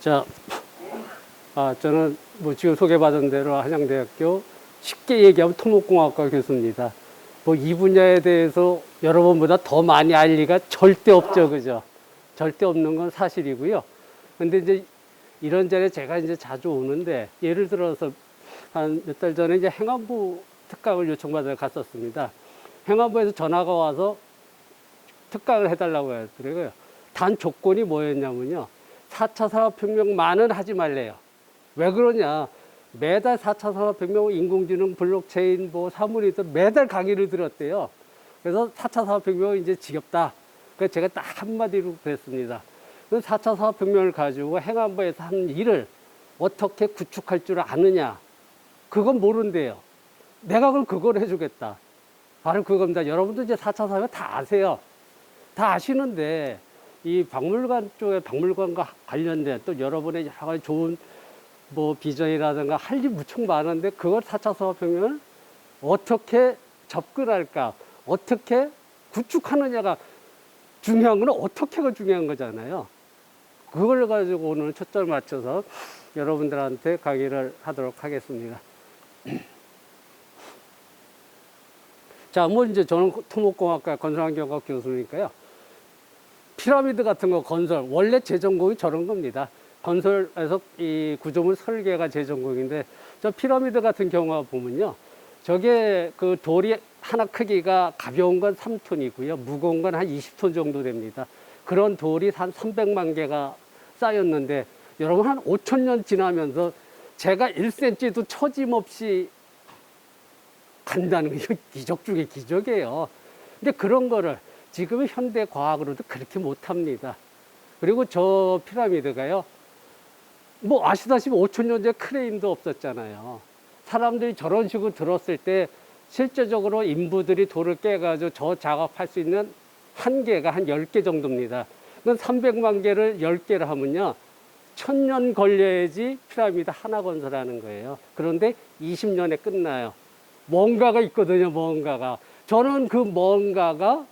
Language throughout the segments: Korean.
자, 저는 뭐 지금 소개받은 대로 한양대학교 쉽게 얘기하면 토목공학과 교수입니다. 뭐 이 분야에 대해서 여러분보다 더 많이 알 리가 절대 없죠, 그죠? 절대 없는 건 사실이고요. 근데 이제 이런 자리에 제가 이제 자주 오는데, 예를 들어서 한 몇 달 전에 이제 행안부 특강을 요청받아 갔었습니다. 행안부에서 전화가 와서 특강을 해달라고 하더라고요. 단 조건이 뭐였냐면요. 4차 산업혁명만은 하지 말래요. 왜 그러냐. 매달 4차 산업혁명, 인공지능, 블록체인, 뭐 사물이든 매달 강의를 들었대요. 그래서 4차 산업혁명은 이제 지겹다. 그래서 제가 딱 한마디로 그랬습니다. 4차 산업혁명을 가지고 행안부에서 한 일을 어떻게 구축할 줄 아느냐. 그건 모른대요. 내가 그걸 해주겠다. 바로 그겁니다. 여러분도 이제 4차 산업혁명 다 아세요. 다 아시는데, 이 박물관 쪽에 박물관과 관련된 또 여러분의 여러 가지 좋은 뭐 비전이라든가 할 일 무척 많은데, 그걸 4차 산업혁명을 어떻게 접근할까, 어떻게 구축하느냐가 중요한 건 어떻게가 중요한 거잖아요. 그걸 가지고 오늘 초점을 맞춰서 여러분들한테 강의를 하도록 하겠습니다. 자, 뭐 이제 저는 토목공학과 건설환경과 교수니까요. 피라미드 같은 거 건설, 원래 제 전공이 저런 겁니다. 건설에서 이 구조물 설계가 제 전공인데, 저 피라미드 같은 경우 보면요. 저게 그 돌이 하나 크기가 가벼운 건 3톤이고요. 무거운 건 한 20톤 정도 됩니다. 그런 돌이 한 300만 개가 쌓였는데, 여러분 한 5,000년 지나면서 제가 1cm도 처짐없이 간다는 게 기적 중에 기적이에요. 근데 그런 거를 지금의 현대 과학으로도 그렇게 못합니다. 그리고 저 피라미드가요, 뭐 아시다시피 5,000년 전에 크레인도 없었잖아요. 사람들이 저런 식으로 들었을 때 실제적으로 인부들이 돌을 깨가지고 저 작업할 수 있는 한계가 한 10개 정도입니다. 그건 300만 개를 10개를 하면요, 1000년 걸려야지 피라미드 하나 건설하는 거예요. 그런데 20년에 끝나요. 뭔가가 있거든요, 뭔가가. 저는 그 뭔가가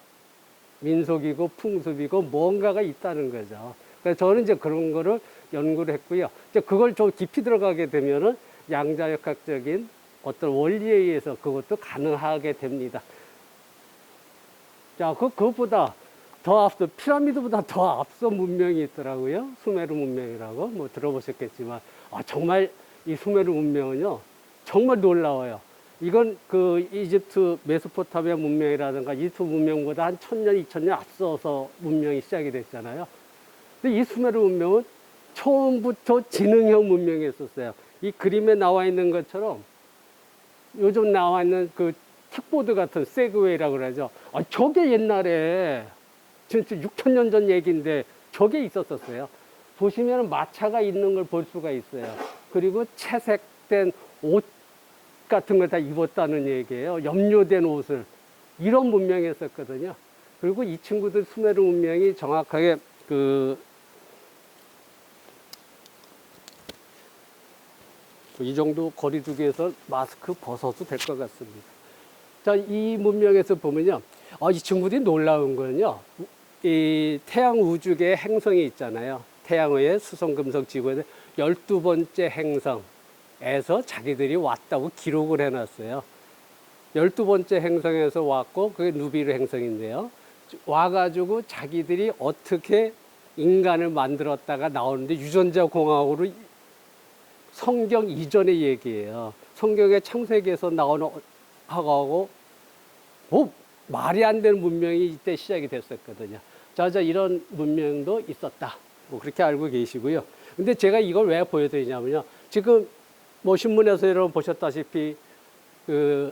민속이고 풍습이고 뭔가가 있다는 거죠. 그래서 저는 이제 그런 거를 연구를 했고요. 이제 그걸 좀 깊이 들어가게 되면은 양자역학적인 어떤 원리에 의해서 그것도 가능하게 됩니다. 자, 그것보다 더 앞서, 피라미드보다 더 앞서 문명이 있더라고요. 수메르 문명이라고. 뭐 들어보셨겠지만, 정말 이 수메르 문명은요, 정말 놀라워요. 이건 그 이집트 메소포타미아 문명이라든가 이집트 문명보다 한 1000년, 2000년 앞서서 문명이 시작이 됐잖아요. 근데 이 수메르 문명은 처음부터 지능형 문명이었었어요. 이 그림에 나와 있는 것처럼 요즘 나와 있는 그 킥보드 같은 세그웨이라고 그러죠. 저게 옛날에 진짜 6,000년 전 얘기인데 저게 있었었어요. 보시면 마차가 있는 걸 볼 수가 있어요. 그리고 채색된 옷 같은 걸 다 입었다는 얘기예요. 염료된 옷을. 이런 문명이었었거든요. 그리고 이 친구들 수메르 문명이 정확하게 이 정도 거리두기에서 마스크 벗어도 될 것 같습니다. 자, 이 문명에서 보면요. 이 친구들이 놀라운 거는요. 이 태양 우주계 행성이 있잖아요. 태양의 수성, 금성, 지구에 12번째 행성에서 자기들이 왔다고 기록을 해놨어요. 12번째 행성에서 왔고, 그게 누비르 행성인데요. 와가지고 자기들이 어떻게 인간을 만들었다가 나오는데, 유전자 공학으로 성경 이전의 얘기예요. 성경의 창세기에서 나오는 하고 말이 안 되는 문명이 이때 시작이 됐었거든요. 자, 이런 문명도 있었다. 뭐 그렇게 알고 계시고요. 근데 제가 이걸 왜 보여드리냐면요. 지금 뭐 신문에서 여러분 보셨다시피 그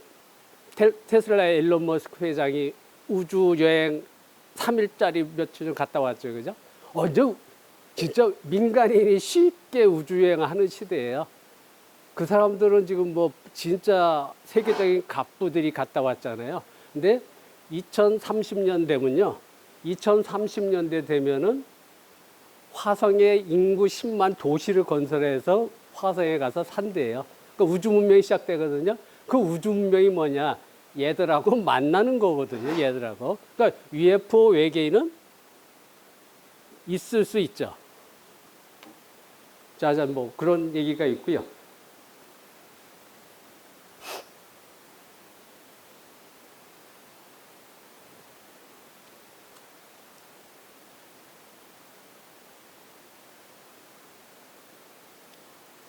테슬라의 일론 머스크 회장이 우주 여행 3일짜리 며칠 전 갔다 왔죠. 그죠? 진짜 민간인이 쉽게 우주여행을 하는 시대예요. 그 사람들은 지금 뭐 진짜 세계적인 갑부들이 갔다 왔잖아요. 근데 2030년 되면요. 2030년대 되면은 화성에 인구 10만 도시를 건설해서 화성에 가서 산대요. 그러니까 우주 문명이 시작되거든요. 그 우주 문명이 뭐냐? 얘들하고 만나는 거거든요. 얘들하고. 그러니까 UFO 외계인은 있을 수 있죠. 짜잔 뭐 그런 얘기가 있고요.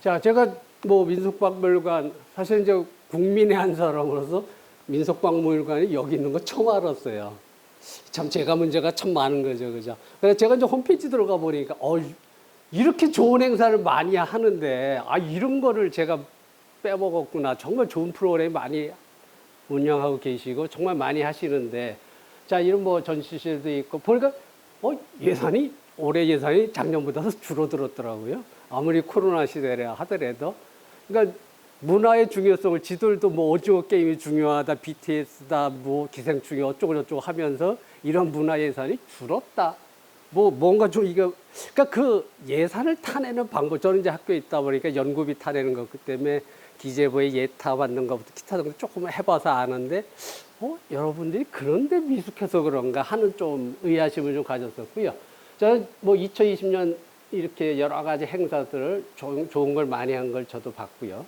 자, 제가 뭐 민속박물관 사실 이제 국민의 한 사람으로서 민속박물관이 여기 있는 거 처음 알았어요. 참 제가 문제가 참 많은 거죠, 그죠? 그래서 제가 이제 홈페이지 들어가 보니까 이렇게 좋은 행사를 많이 하는데 이런 거를 제가 빼먹었구나. 정말 좋은 프로그램 많이 운영하고 계시고 정말 많이 하시는데 자 이런 뭐 전시실도 있고 보니까 예산이 올해 예산이 작년보다 줄어들었더라고요. 아무리 코로나 시대라 하더라도 그러니까 문화의 중요성을 지들도 뭐 오징어 게임이 중요하다, BTS다, 뭐 기생충이 어쩌고 저쩌고 하면서 이런 문화 예산이 줄었다. 뭐 뭔가 좀 이거 그러니까 그 예산을 타내는 방법 저는 이제 학교에 있다 보니까 연구비 타내는 것 때문에 기재부의 예타 받는 것부터 기타 등등 조금 해봐서 아는데 여러분들이 그런데 미숙해서 그런가 하는 좀 의아심을 좀 가졌었고요. 저는 뭐 2020년 이렇게 여러 가지 행사들을 좋은 걸 많이 한 걸 저도 봤고요.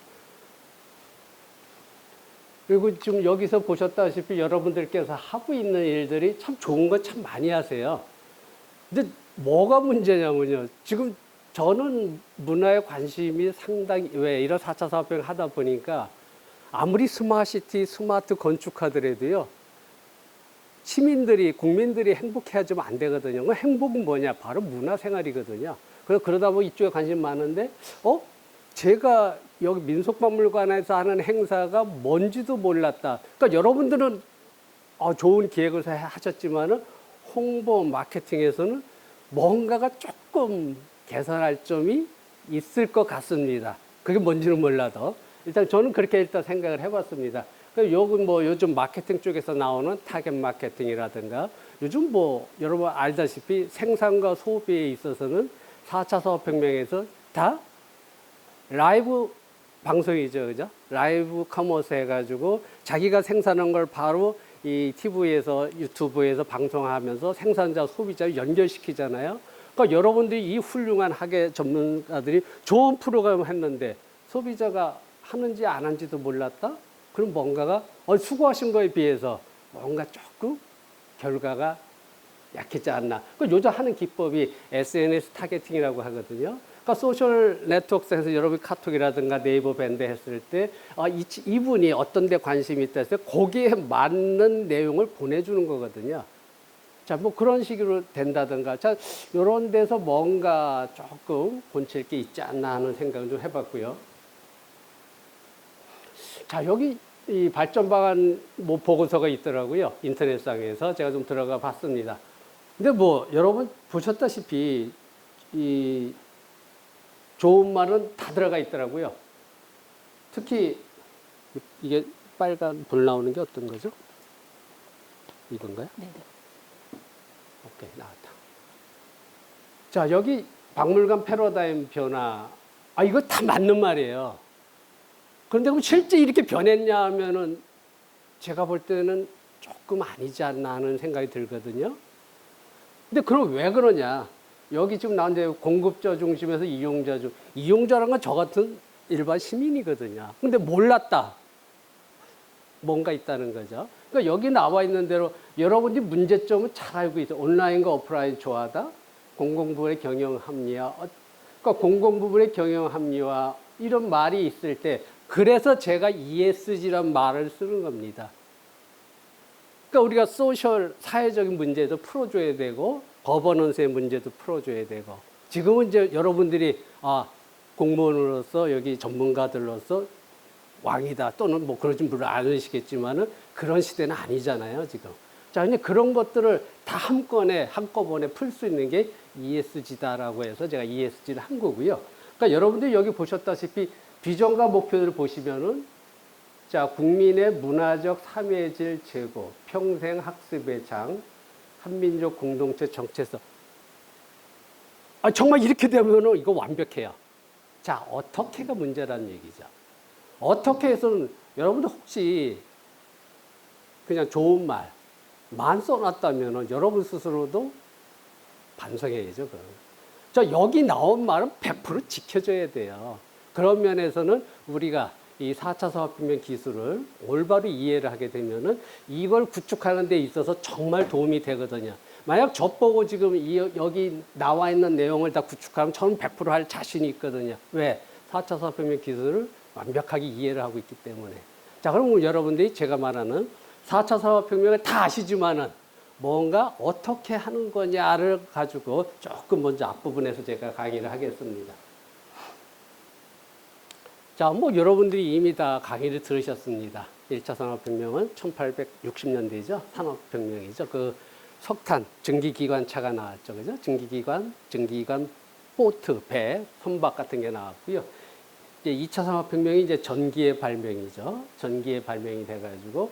그리고 지금 여기서 보셨다시피 여러분들께서 하고 있는 일들이 참 좋은 거 참 많이 하세요. 근데 뭐가 문제냐면요. 지금 저는 문화에 관심이 상당히 왜 이런 4차 산업혁명 하다 보니까 아무리 스마트시티, 스마트 건축하더라도요. 시민들이, 국민들이 행복해야지면 안 되거든요. 그 행복은 뭐냐? 바로 문화생활이거든요. 그래서 그러다 보니 이쪽에 관심 많은데, 제가 여기 민속박물관에서 하는 행사가 뭔지도 몰랐다. 그러니까 여러분들은 좋은 기획을 하셨지만은 홍보, 마케팅에서는 뭔가가 조금 개선할 점이 있을 것 같습니다. 그게 뭔지는 몰라도. 일단 저는 그렇게 일단 생각을 해봤습니다. 요건 뭐 요즘 마케팅 쪽에서 나오는 타겟 마케팅이라든가 요즘 뭐 여러분 알다시피 생산과 소비에 있어서는 4차 산업혁명에서 다 라이브 방송이죠. 그죠? 라이브 커머스 해가지고 자기가 생산한 걸 바로 이 TV에서 유튜브에서 방송하면서 생산자, 소비자를 연결시키잖아요. 그러니까 여러분들이 이 훌륭한 학예 전문가들이 좋은 프로그램을 했는데 소비자가 하는지 안 하는지도 몰랐다? 그럼 뭔가가 수고하신 거에 비해서 뭔가 조금 결과가 약했지 않나. 요즘 하는 기법이 SNS 타겟팅이라고 하거든요. 그러니까 소셜 네트워크에서 여러분 카톡이라든가 네이버 밴드 했을 때 이분이 어떤 데 관심이 있다 해서 거기에 맞는 내용을 보내주는 거거든요. 자, 뭐 그런 식으로 된다든가. 자, 이런 데서 뭔가 조금 본칠 게 있지 않나 하는 생각을 좀 해봤고요. 자, 여기 이 발전 방안 뭐 보고서가 있더라고요. 인터넷상에서 제가 좀 들어가 봤습니다. 근데 뭐 여러분 보셨다시피 이 좋은 말은 다 들어가 있더라고요. 특히 이게 빨간 불 나오는 게 어떤 거죠? 이건가요? 네네. 오케이, 나왔다. 자, 여기 박물관 패러다임 변화. 이거 다 맞는 말이에요. 그런데 그럼 실제 이렇게 변했냐 하면은 제가 볼 때는 조금 아니지 않나 하는 생각이 들거든요. 근데 그럼 왜 그러냐? 여기 지금 나온데 공급자 중심에서 이용자 중, 이용자란 건 저 같은 일반 시민이거든요. 근데 몰랐다. 뭔가 있다는 거죠. 그러니까 여기 나와 있는 대로 여러분이 문제점은 잘 알고 있어요. 온라인과 오프라인 좋아하다. 공공부문의 경영 합리화. 그러니까 공공부문의 경영 합리화 이런 말이 있을 때 그래서 제가 ESG란 말을 쓰는 겁니다. 그러니까 우리가 소셜 사회적인 문제도 풀어줘야 되고 거버넌스의 문제도 풀어줘야 되고 지금은 이제 여러분들이 공무원으로서 여기 전문가들로서 왕이다 또는 뭐 그러진 물론 않으시겠지만은 그런 시대는 아니잖아요 지금. 자 이제 그런 것들을 다 한꺼번에 풀 수 있는 게 ESG다라고 해서 제가 ESG를 한 거고요. 그러니까 여러분들이 여기 보셨다시피 비전과 목표들을 보시면은 자 국민의 문화적 사회질 제고, 평생 학습의 장, 한민족 공동체 정체성. 정말 이렇게 되면은 이거 완벽해요. 자 어떻게가 문제라는 얘기죠. 어떻게 해서는 여러분들 혹시 그냥 좋은 말만 써놨다면 여러분 스스로도 반성해야죠. 자, 여기 나온 말은 100% 지켜져야 돼요. 그런 면에서는 우리가 이 4차 산업혁명 기술을 올바로 이해를 하게 되면은 이걸 구축하는 데 있어서 정말 도움이 되거든요. 만약 저 보고 지금 여기 나와 있는 내용을 다 구축하면 저는 100%할 자신이 있거든요. 왜? 4차 산업혁명 기술을 완벽하게 이해를 하고 있기 때문에. 자, 그럼 여러분들이 제가 말하는 4차 산업혁명을 다 아시지만은 뭔가 어떻게 하는 거냐를 가지고 조금 먼저 앞부분에서 제가 강의를 하겠습니다. 자, 뭐 여러분들이 이미 다 강의를 들으셨습니다. 1차 산업혁명은 1860년대죠. 산업혁명이죠. 그 석탄, 증기기관차가 나왔죠. 그죠? 증기기관, 보트, 배, 선박 같은 게 나왔고요. 이제 2차 산업혁명이 이제 전기의 발명이죠. 전기의 발명이 돼가지고,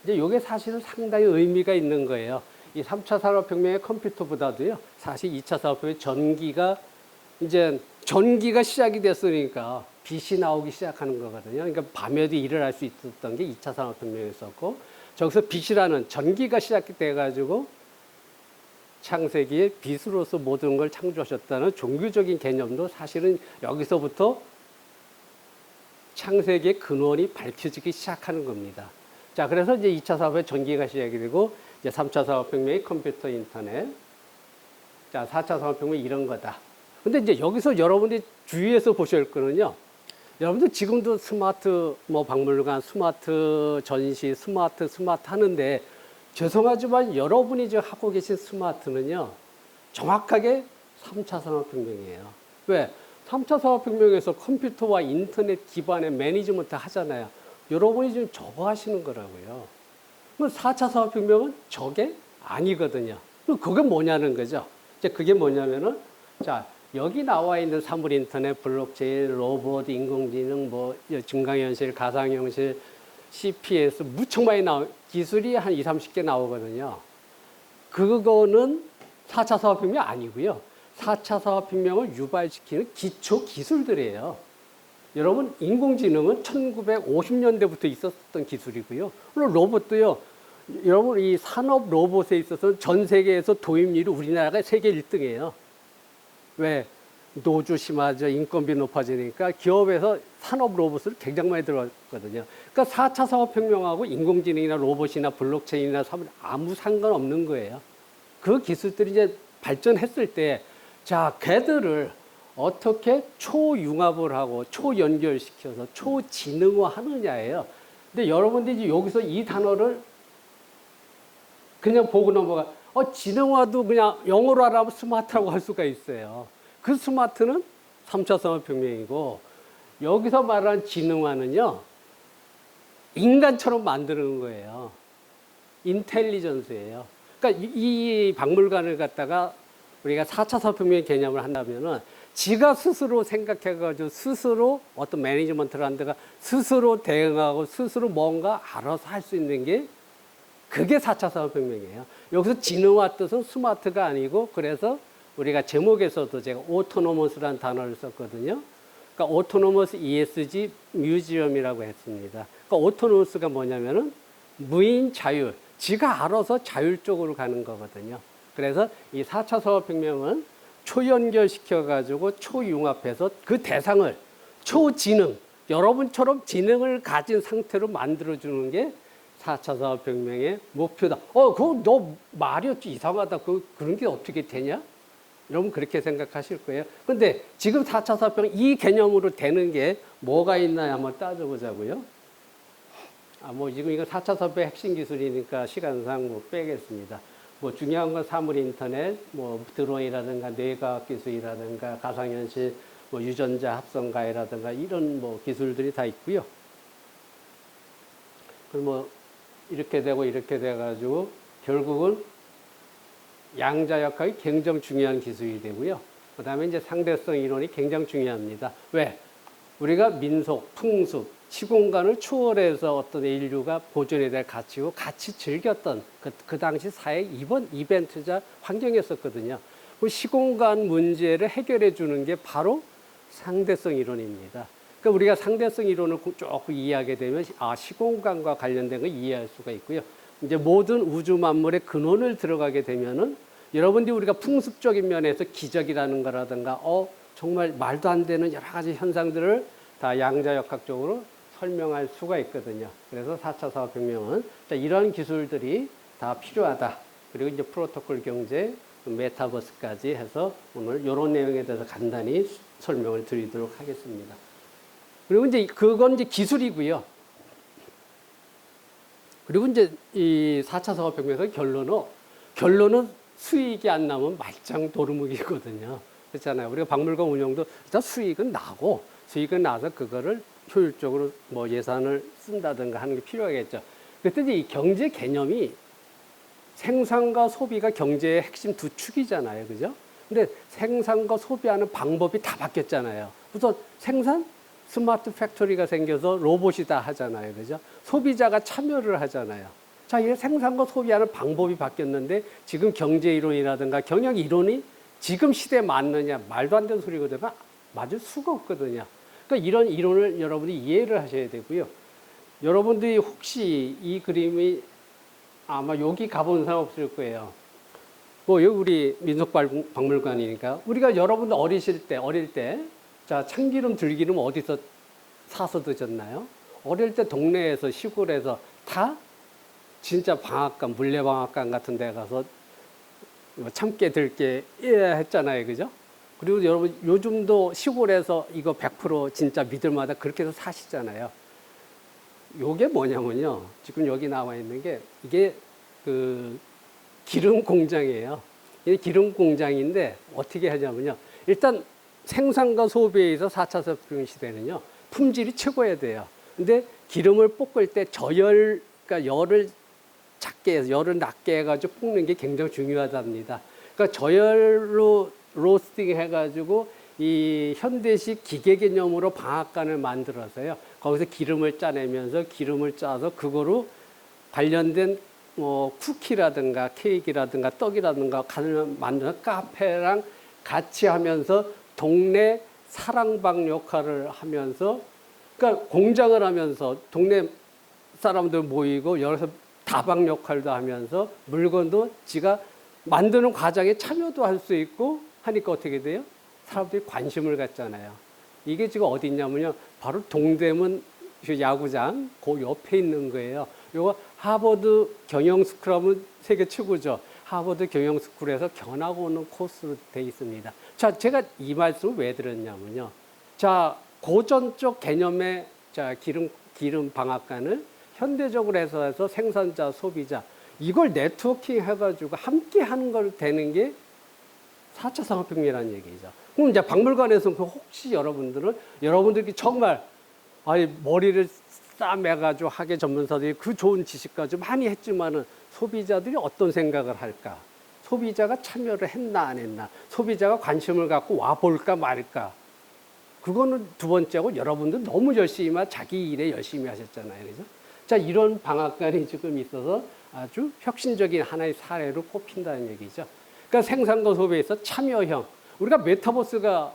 이제 요게 사실은 상당히 의미가 있는 거예요. 이 3차 산업혁명의 컴퓨터보다도요, 사실 2차 산업혁명의 전기가 시작이 됐으니까 빛이 나오기 시작하는 거거든요. 그러니까 밤에도 일을 할 수 있었던 게 2차 산업혁명이었었고, 저기서 빛이라는 전기가 시작이 돼가지고 창세기에 빛으로서 모든 걸 창조하셨다는 종교적인 개념도 사실은 여기서부터 창세기의 근원이 밝혀지기 시작하는 겁니다. 자, 그래서 이제 2차 산업의 전기가 시작이 되고, 이제 3차 산업혁명의 컴퓨터, 인터넷. 자, 4차 산업혁명이 이런 거다. 근데 이제 여기서 여러분들이 주의해서 보셔야 할 거는요. 여러분들 지금도 스마트 박물관, 스마트 전시, 스마트 하는데 죄송하지만 여러분이 지금 하고 계신 스마트는요. 정확하게 3차 산업혁명이에요. 왜? 3차 산업혁명에서 컴퓨터와 인터넷 기반의 매니지먼트 하잖아요. 여러분이 지금 저거 하시는 거라고요. 그럼 4차 산업혁명은 저게 아니거든요. 그럼 그게 뭐냐는 거죠. 이제 그게 뭐냐면은, 자, 여기 나와 있는 사물 인터넷, 블록체인, 로봇, 인공지능, 증강현실, 가상현실, CPS 무척 많이 기술이 한 20, 30개 나오거든요. 그거는 4차 산업혁명 아니고요. 4차 산업혁명을 유발시키는 기초 기술들이에요. 여러분, 인공지능은 1950년대부터 있었던 기술이고요. 물론 로봇도요. 여러분, 이 산업 로봇에 있어서 전 세계에서 도입률이 우리나라가 세계 1등이에요. 왜? 노조 심하죠. 인건비 높아지니까 기업에서 산업 로봇을 굉장히 많이 들어갔거든요. 그러니까 4차 산업혁명하고 인공지능이나 로봇이나 블록체인이나 아무 상관없는 거예요. 그 기술들이 이제 발전했을 때, 자, 걔들을 어떻게 초융합을 하고 초연결시켜서 초지능화 하느냐예요. 근데 여러분들이 여기서 이 단어를 그냥 보고 넘어가. 지능화도 그냥 영어로 하라면 스마트라고 할 수가 있어요. 그 스마트는 3차 산업혁명이고, 여기서 말하는 지능화는요, 인간처럼 만드는 거예요. 인텔리전스예요. 그러니까 이 박물관을 갖다가 우리가 4차 산업혁명의 개념을 한다면은, 지가 스스로 생각해가지고 스스로 어떤 매니지먼트를 한 데가 스스로 대응하고 스스로 뭔가 알아서 할 수 있는 게 그게 4차 산업혁명이에요. 여기서 지능화 뜻은 스마트가 아니고, 그래서 우리가 제목에서도 제가 오토노머스라는 단어를 썼거든요. 그러니까 오토노머스 ESG 뮤지엄이라고 했습니다. 그러니까 오토노머스가 뭐냐면은 무인 자율, 지가 알아서 자율적으로 가는 거거든요. 그래서 이 4차 산업혁명은 초연결시켜가지고 초융합해서 그 대상을 초지능, 여러분처럼 지능을 가진 상태로 만들어주는 게 4차 산업혁명의 목표다. 그거 너 말이었지. 이상하다. 그런 게 어떻게 되냐? 여러분 그렇게 생각하실 거예요. 근데 지금 4차 산업혁명 이 개념으로 되는 게 뭐가 있나 한번 따져보자고요. 지금 이거 4차 산업의 핵심 기술이니까 시간상 빼겠습니다. 중요한 건 사물 인터넷, 드론이라든가 뇌과학 기술이라든가 가상현실, 유전자 합성가해라든가 이런 기술들이 다 있고요. 그리고 이렇게 되고 이렇게 돼가지고 결국은 양자역학이 굉장히 중요한 기술이 되고요. 그 다음에 이제 상대성 이론이 굉장히 중요합니다. 왜? 우리가 민속, 풍습, 시공간을 초월해서 어떤 인류가 보존해야 될 가치고 같이 즐겼던 그 당시 사회 이벤트자 환경이었었거든요. 그 시공간 문제를 해결해 주는 게 바로 상대성 이론입니다. 그러니까 우리가 상대성 이론을 조금 이해하게 되면 시공간과 관련된 걸 이해할 수가 있고요. 이제 모든 우주 만물의 근원을 들어가게 되면은 여러분들이 우리가 풍습적인 면에서 기적이라는 거라든가 정말 말도 안 되는 여러 가지 현상들을 다 양자역학적으로 설명할 수가 있거든요. 그래서 4차 산업혁명은 이런 기술들이 다 필요하다. 그리고 이제 프로토콜 경제, 메타버스까지 해서 오늘 이런 내용에 대해서 간단히 설명을 드리도록 하겠습니다. 그리고 이제 그건 이제 기술이고요. 그리고 이제 이 4차 산업혁명에서 결론은 수익이 안 나면 말짱 도루묵이거든요. 그렇잖아요. 우리가 박물관 운영도 일단 수익은 나서 그거를 효율적으로 뭐 예산을 쓴다든가 하는 게 필요하겠죠. 그때 이 경제 개념이 생산과 소비가 경제의 핵심 두 축이잖아요. 그죠? 근데 생산과 소비하는 방법이 다 바뀌었잖아요. 우선 생산? 스마트 팩토리가 생겨서 로봇이 다 하잖아요. 그죠? 소비자가 참여를 하잖아요. 자, 이 생산과 소비하는 방법이 바뀌었는데 지금 경제 이론이라든가 경영 이론이 지금 시대에 맞느냐? 말도 안 되는 소리거든요. 맞을 수가 없거든요. 그러니까 이런 이론을 여러분이 이해를 하셔야 되고요. 여러분들이 혹시 이 그림이 아마 여기 가본 사람 없을 거예요. 뭐 여기 우리 민속박물관이니까 우리가 여러분들 어릴 때 자, 참기름 들기름 어디서 사서 드셨나요? 어릴 때 동네에서 시골에서 다 진짜 방앗간 물레방앗간 같은 데 가서 참깨 들깨 했잖아요. 그죠? 그리고 여러분 요즘도 시골에서 이거 100% 진짜 믿을 만하다 그렇게 해서 사시잖아요. 요게 뭐냐면요. 지금 여기 나와 있는 게 이게 그 기름 공장이에요. 이게 기름 공장인데 어떻게 하냐면요. 일단 생산과 소비에 있어 4차 산업혁명 시대는요. 품질이 최고해야 돼요. 근데 기름을 볶을 때 그러니까 열을 작게 해서 열을 낮게 해가지고 볶는 게 굉장히 중요하답니다. 그러니까 저열로 로스팅 해가지고 이 현대식 기계 개념으로 방앗간을 만들어서요. 거기서 기름을 짜내면서 기름을 짜서 그거로 관련된 쿠키라든가 케이크라든가 떡이라든가 만드는 카페랑 같이 하면서 동네 사랑방 역할을 하면서 그러니까 공장을 하면서 동네 사람들 모이고 여기서 다방 역할도 하면서 물건도 지가 만드는 과정에 참여도 할 수 있고 하니까 어떻게 돼요? 사람들이 관심을 갖잖아요. 이게 지금 어디 있냐면요. 바로 동대문 야구장 그 옆에 있는 거예요. 요거 하버드 경영스쿨하면 세계 최고죠. 하버드 경영스쿨에서 견학 오는 코스로 돼 있습니다. 자, 제가 이 말씀을 왜 드렸냐면요. 자, 고전적 개념의 기름 방앗간을 현대적으로 해서 생산자, 소비자 이걸 네트워킹 해가지고 함께 하는 걸 되는 게 4차 산업혁명이라는 얘기죠. 그럼 이제 박물관에서 혹시 여러분들이 정말 머리를 싸매가지고 학예 전문사들이 그 좋은 지식까지 많이 했지만은 소비자들이 어떤 생각을 할까? 소비자가 참여를 했나 안 했나? 소비자가 관심을 갖고 와 볼까 말까? 그거는 두 번째고 여러분들 너무 자기 일에 열심히 하셨잖아요. 그죠? 자, 이런 방앗간이 지금 있어서 아주 혁신적인 하나의 사례로 꼽힌다는 얘기죠. 그러니까 생산과 소비에서 참여형. 우리가 메타버스가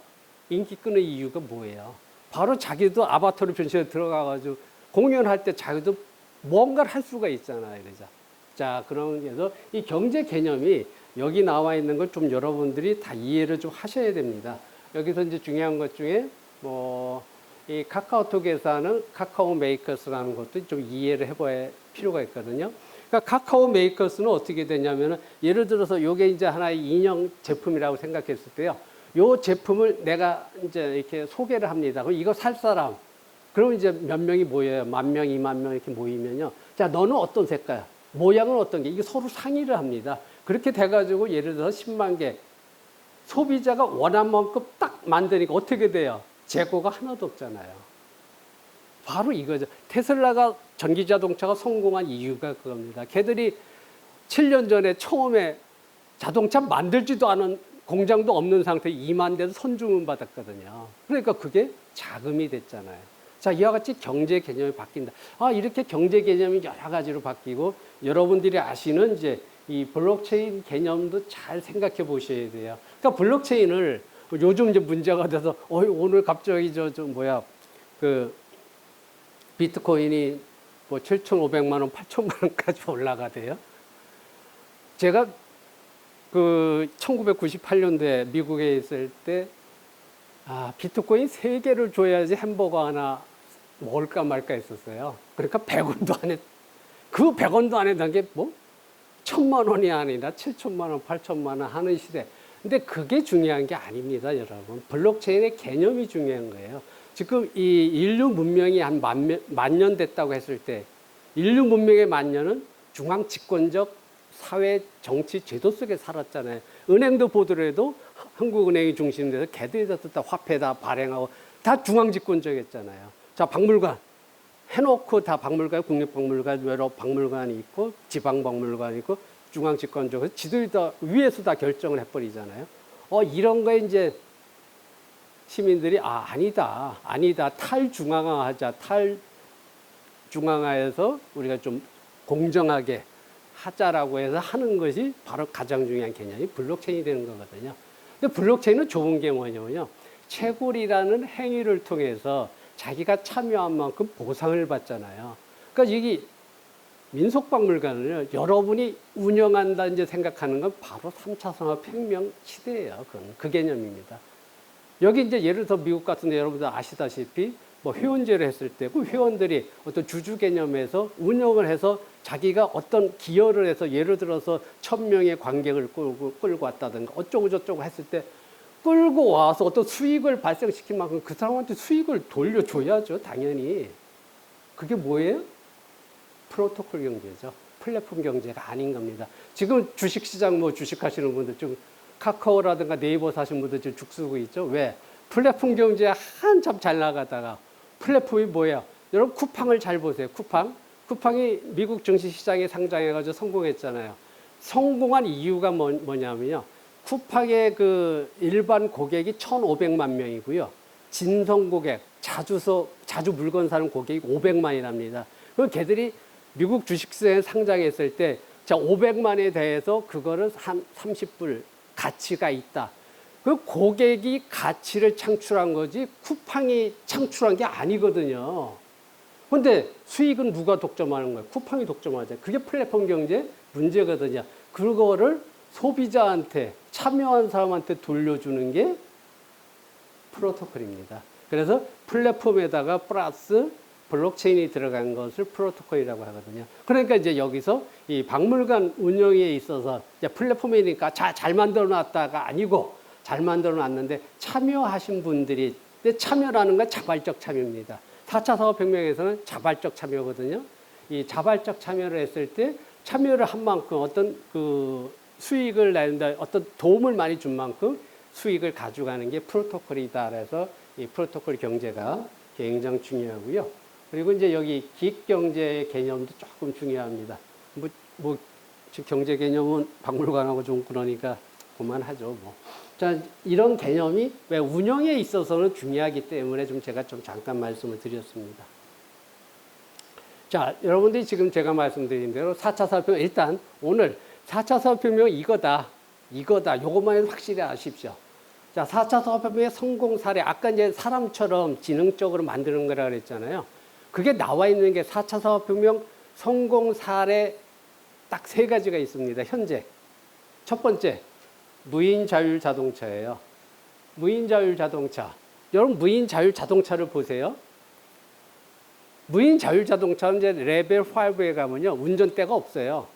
인기 끄는 이유가 뭐예요? 바로 자기도 아바타로 변신해 들어가가지고 공연할 때 자기도 뭔가를 할 수가 있잖아요. 그죠? 자, 그래서 이 경제 개념이 여기 나와 있는 걸 좀 여러분들이 다 이해를 좀 하셔야 됩니다. 여기서 이제 중요한 것 중에 이 카카오톡에서 하는 카카오 메이커스라는 것도 좀 이해를 해봐야 필요가 있거든요. 그러니까 카카오 메이커스는 어떻게 되냐면은 예를 들어서 요게 이제 하나의 인형 제품이라고 생각했을 때요. 요 제품을 내가 이제 이렇게 소개를 합니다. 그럼 이거 살 사람. 그러면 이제 몇 명이 모여요. 10,000명, 20,000명 이렇게 모이면요. 자, 너는 어떤 색깔? 모양은 어떤 게? 이게 서로 상의를 합니다. 그렇게 돼가지고 예를 들어서 10만 개. 소비자가 원한 만큼 딱 만드니까 어떻게 돼요? 재고가 하나도 없잖아요. 바로 이거죠. 테슬라가 전기자동차가 성공한 이유가 그겁니다. 걔들이 7년 전에 처음에 자동차 만들지도 않은 공장도 없는 상태에 2만 대에서 선주문 받았거든요. 그러니까 그게 자금이 됐잖아요. 자, 이와 같이 경제 개념이 바뀐다. 이렇게 경제 개념이 여러 가지로 바뀌고 여러분들이 아시는 이제 이 블록체인 개념도 잘 생각해 보셔야 돼요. 그러니까 블록체인을 요즘 이제 문제가 돼서 오늘 갑자기 그 비트코인이 뭐 7,500만 원, 8,000만 원까지 올라가대요. 제가 그 1998년도에 미국에 있을 때 비트코인 3개를 줘야지 햄버거 하나 먹을까 말까 했었어요. 그러니까 100원도 안 했, 그 100원도 안 했던 게 뭐 1000만 원이 아니라 7천만 원, 8천만 원 하는 시대. 근데 그게 중요한 게 아닙니다, 여러분. 블록체인의 개념이 중요한 거예요. 지금 이 인류 문명이 한 만 년 됐다고 했을 때 인류 문명의 만 년은 중앙 집권적 사회 정치 제도 속에 살았잖아요. 은행도 보더라도 한국은행이 중심돼서 걔들이 다 화폐 다 발행하고 다 중앙 집권적이었잖아요. 자, 박물관 해놓고 다 박물관, 국립박물관, 여러 박물관이 있고 지방박물관이 있고 중앙 집권적으로 지도를 다 위에서 다 결정을 해버리잖아요. 이런 거에 이제 시민들이 아니다 탈중앙화하자, 탈중앙화해서 우리가 좀 공정하게 하자라고 해서 하는 것이 바로 가장 중요한 개념이 블록체인이 되는 거거든요. 근데 블록체인은 좋은 게 뭐냐면요, 채굴이라는 행위를 통해서 자기가 참여한 만큼 보상을 받잖아요. 그러니까 이게 민속박물관을 여러분이 운영한다 이제 생각하는 건 바로 3차 산업혁명 시대예요. 그건 그 개념입니다. 여기 이제 예를 들어 미국 같은 데 여러분들 아시다시피 뭐 회원제를 했을 때 그 회원들이 어떤 주주 개념에서 운영을 해서 자기가 어떤 기여를 해서 예를 들어서 1000명의 관객을 끌고 왔다든가 어쩌고 저쩌고 했을 때 끌고 와서 어떤 수익을 발생시킨 만큼 그 사람한테 수익을 돌려줘야죠, 당연히. 그게 뭐예요? 프로토콜 경제죠. 플랫폼 경제가 아닌 겁니다. 지금 주식시장 뭐 주식하시는 분들 좀 카카오라든가 네이버 사신 분들 지금 죽쓰고 있죠. 왜? 플랫폼 경제 한참 잘 나가다가 플랫폼이 뭐예요? 여러분 쿠팡을 잘 보세요. 쿠팡이 미국 증시시장에 상장해가지고 성공했잖아요. 성공한 이유가 뭐냐면요. 쿠팡의 그 일반 고객이 1,500만 명이고요. 진성 고객, 자주 물건 사는 고객이 500만이랍니다. 그럼 걔들이 미국 주식시장에 상장했을 때, 자, 500만에 대해서 그거를 한 30불 가치가 있다. 그 고객이 가치를 창출한 거지 쿠팡이 창출한 게 아니거든요. 근데 수익은 누가 독점하는 거예요? 쿠팡이 독점하죠. 그게 플랫폼 경제 문제거든요. 그거를 소비자한테, 참여한 사람한테 돌려주는 게 프로토콜입니다. 그래서 플랫폼에다가 플러스 블록체인이 들어간 것을 프로토콜이라고 하거든요. 그러니까 이제 여기서 이 박물관 운영에 있어서 이제 플랫폼이니까 잘 만들어 놨다가 아니고 잘 만들어 놨는데 참여하신 분들이, 근데 참여라는 건 자발적 참여입니다. 4차 산업혁명에서는 자발적 참여거든요. 이 자발적 참여를 했을 때 참여를 한 만큼 어떤 그 수익을 내는다, 어떤 도움을 많이 준 만큼 수익을 가져가는 게 프로토콜이다. 그래서 이 프로토콜 경제가 굉장히 중요하고요. 그리고 이제 여기 기획경제 개념도 조금 중요합니다. 즉 경제 개념은 박물관하고 좀 그러니까 그만하죠. 자, 이런 개념이 왜 운영에 있어서는 중요하기 때문에 제가 잠깐 말씀을 드렸습니다. 자, 여러분들이 지금 제가 말씀드린 대로 4차 산업혁명, 일단 오늘 4차 산업혁명 이거다. 요것만 확실히 아십시오. 자, 4차 산업혁명의 성공 사례, 아까 이제 사람처럼 지능적으로 만드는 거라 그랬잖아요. 그게 나와 있는 게 4차 산업혁명 성공 사례 딱 3가지가 있습니다. 현재. 첫 번째, 무인 자율 자동차예요. 무인 자율 자동차. 여러분, 무인 자율 자동차를 보세요. 무인 자율 자동차는 이제 레벨 5에 가면요, 운전대가 없어요.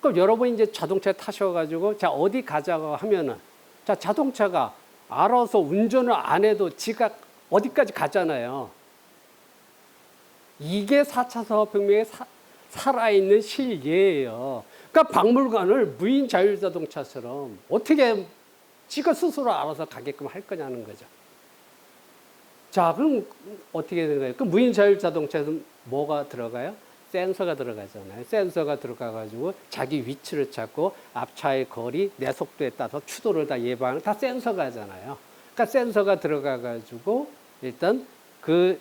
그럼 여러분이 이제 자동차에 타셔가지고, 자, 어디 가자고 하면은, 자, 자동차가 알아서 운전을 안 해도 지가 어디까지 가잖아요. 이게 4차 산업혁명의 살아있는 실예예요. 그러니까 박물관을 무인 자율자동차처럼 어떻게 지가 스스로 알아서 가게끔 할 거냐는 거죠. 자, 그럼 어떻게 되는 거예요? 그 무인 자율자동차에서 뭐가 들어가요? 센서가 들어가잖아요. 센서가 들어가가지고 자기 위치를 찾고 앞차의 거리, 내 속도에 따라서 추돌을 다 예방하는, 다 센서가 하잖아요. 그러니까 센서가 들어가가지고 일단 그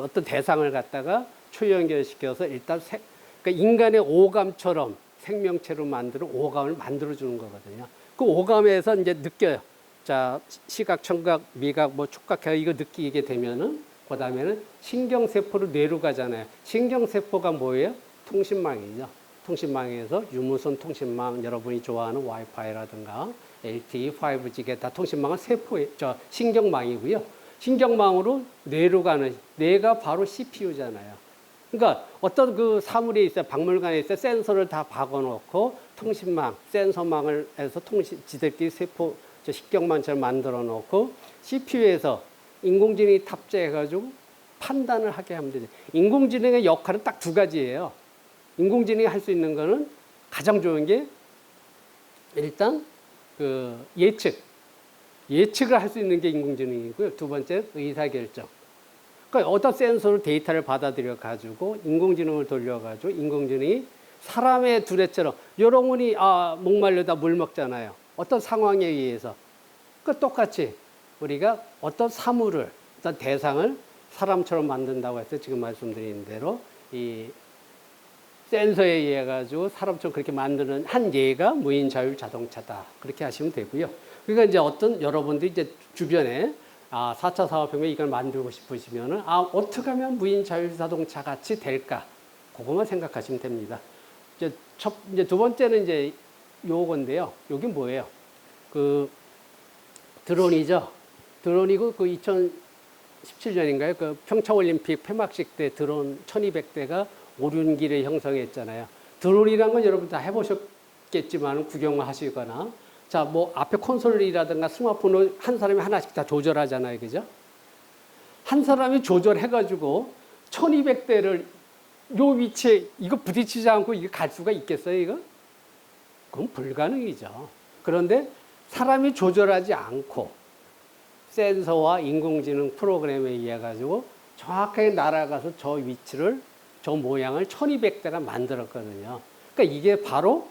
어떤 대상을 갖다가 초연결시켜서 일단 그러니까 인간의 오감처럼 생명체로 만드는 오감을 만들어주는 거거든요. 그 오감에서 이제 느껴요. 자, 시각, 청각, 미각, 촉각, 이거 느끼게 되면은, 그 다음에는 신경세포로 뇌로 가잖아요. 신경세포가 뭐예요? 통신망이죠. 통신망에서 유무선 통신망, 여러분이 좋아하는 와이파이라든가 LTE, 5G 다 통신망은 신경망이고요. 신경망으로 뇌로 가는, 뇌가 바로 CPU잖아요. 그러니까 어떤 그 사물에 있어요. 박물관에 있어요. 센서를 다 박아놓고 통신망, 센서망을 해서 지들끼리 신경망처럼 만들어 놓고 CPU에서 인공지능이 탑재해가지고 판단을 하게 하면 되죠. 인공지능의 역할은 딱 두 가지예요. 인공지능이 할 수 있는 거는 가장 좋은 게 일단 그 예측을 할 수 있는 게 인공지능이고요. 두 번째 의사결정. 그러니까 어떤 센서로 데이터를 받아들여 가지고 인공지능을 돌려 가지고 인공지능이 사람의 두뇌처럼 여러분이 목말르다 물 먹잖아요. 어떤 상황에 의해서. 그러니까 똑같이 우리가 어떤 사물을, 어떤 대상을 사람처럼 만든다고 해서 지금 말씀드린 대로 이 센서에 의해 가지고 사람처럼 그렇게 만드는 한 예가 무인 자율 자동차다. 그렇게 하시면 되고요. 그러니까 이제 어떤 여러분들이 이제 주변에 4차 산업혁명 이걸 만들고 싶으시면은 어떻게 하면 무인 자율 자동차 같이 될까? 그것만 생각하시면 됩니다. 이제 두 번째는 이제 요건데요. 여기 뭐예요? 그 드론이죠. 드론이고 그 2017년인가요? 그 평창올림픽 폐막식 때 드론 1200대가 오륜기를 형성했잖아요. 드론이란 건 여러분 다 해보셨겠지만 구경을 하시거나 자, 뭐 앞에 콘솔이라든가 스마트폰을 한 사람이 하나씩 다 조절하잖아요. 그죠? 한 사람이 조절해가지고 1200대를 요 위치에 이거 부딪히지 않고 이거 갈 수가 있겠어요, 이거? 그건 불가능이죠. 그런데 사람이 조절하지 않고 센서와 인공지능 프로그램에 의해 가지고 정확하게 날아가서 저 위치를, 저 모양을 1200대가 만들었거든요. 그러니까 이게 바로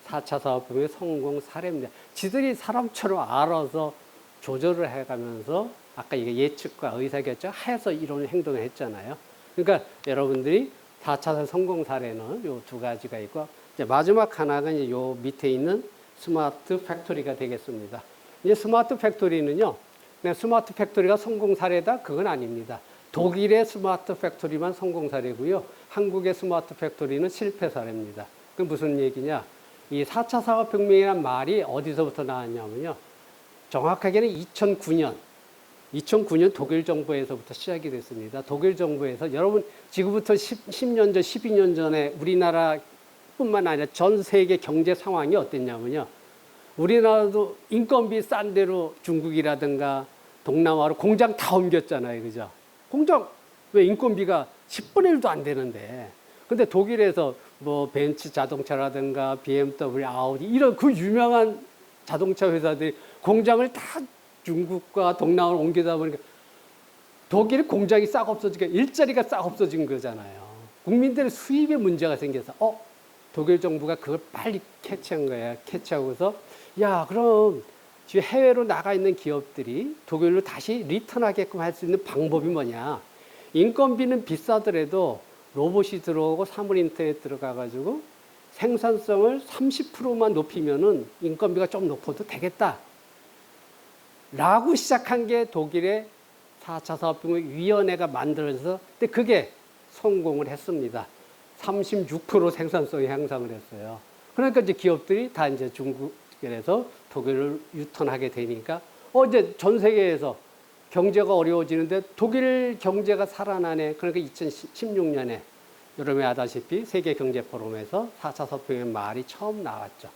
4차 산업혁명의 성공 사례입니다. 지들이 사람처럼 알아서 조절을 해가면서 아까 이게 예측과 의사결정 해서 이런 행동을 했잖아요. 그러니까 여러분들이 4차 성공 사례는 요 두 가지가 있고 이제 마지막 하나가 이제 요 밑에 있는 스마트 팩토리가 되겠습니다. 이제 스마트 팩토리는요, 그냥 스마트 팩토리가 성공 사례다? 그건 아닙니다. 독일의 스마트 팩토리만 성공 사례고요. 한국의 스마트 팩토리는 실패 사례입니다. 그게 무슨 얘기냐? 이 4차 산업혁명이라는 말이 어디서부터 나왔냐면요. 정확하게는 2009년 독일 정부에서부터 시작이 됐습니다. 독일 정부에서 여러분 지금부터 10년 전, 12년 전에 우리나라뿐만 아니라 전 세계 경제 상황이 어땠냐면요. 우리나라도 인건비 싼 데로 중국이라든가 동남아로 공장 다 옮겼잖아요. 그죠? 공장 왜 인건비가 10분의 1도 안 되는데. 근데 독일에서 뭐 벤츠 자동차라든가 BMW, 아우디 이런 그 유명한 자동차 회사들이 공장을 다 중국과 동남아로 옮기다 보니까 독일 공장이 싹 없어지니까 일자리가 싹 없어진 거잖아요. 국민들의 수입에 문제가 생겨서 독일 정부가 그걸 빨리 캐치한 거예요. 캐치하고서 야 그럼 지금 해외로 나가 있는 기업들이 독일로 다시 리턴하게끔 할 수 있는 방법이 뭐냐. 인건비는 비싸더라도 로봇이 들어오고 사물 인터넷 들어가가지고 생산성을 30%만 높이면은 인건비가 좀 높아도 되겠다. 라고 시작한 게 독일의 4차 산업혁명 위원회가 만들어져서 근데 그게 성공을 했습니다. 36% 생산성이 향상을 했어요. 그러니까 이제 기업들이 다 이제 중국에서 독일을 유턴하게 되니까 이제 전 세계에서 경제가 어려워지는데 독일 경제가 살아나네. 그러니까 2016년에 여러분이 아다시피 세계 경제 포럼에서 4차 산업혁명의 말이 처음 나왔죠.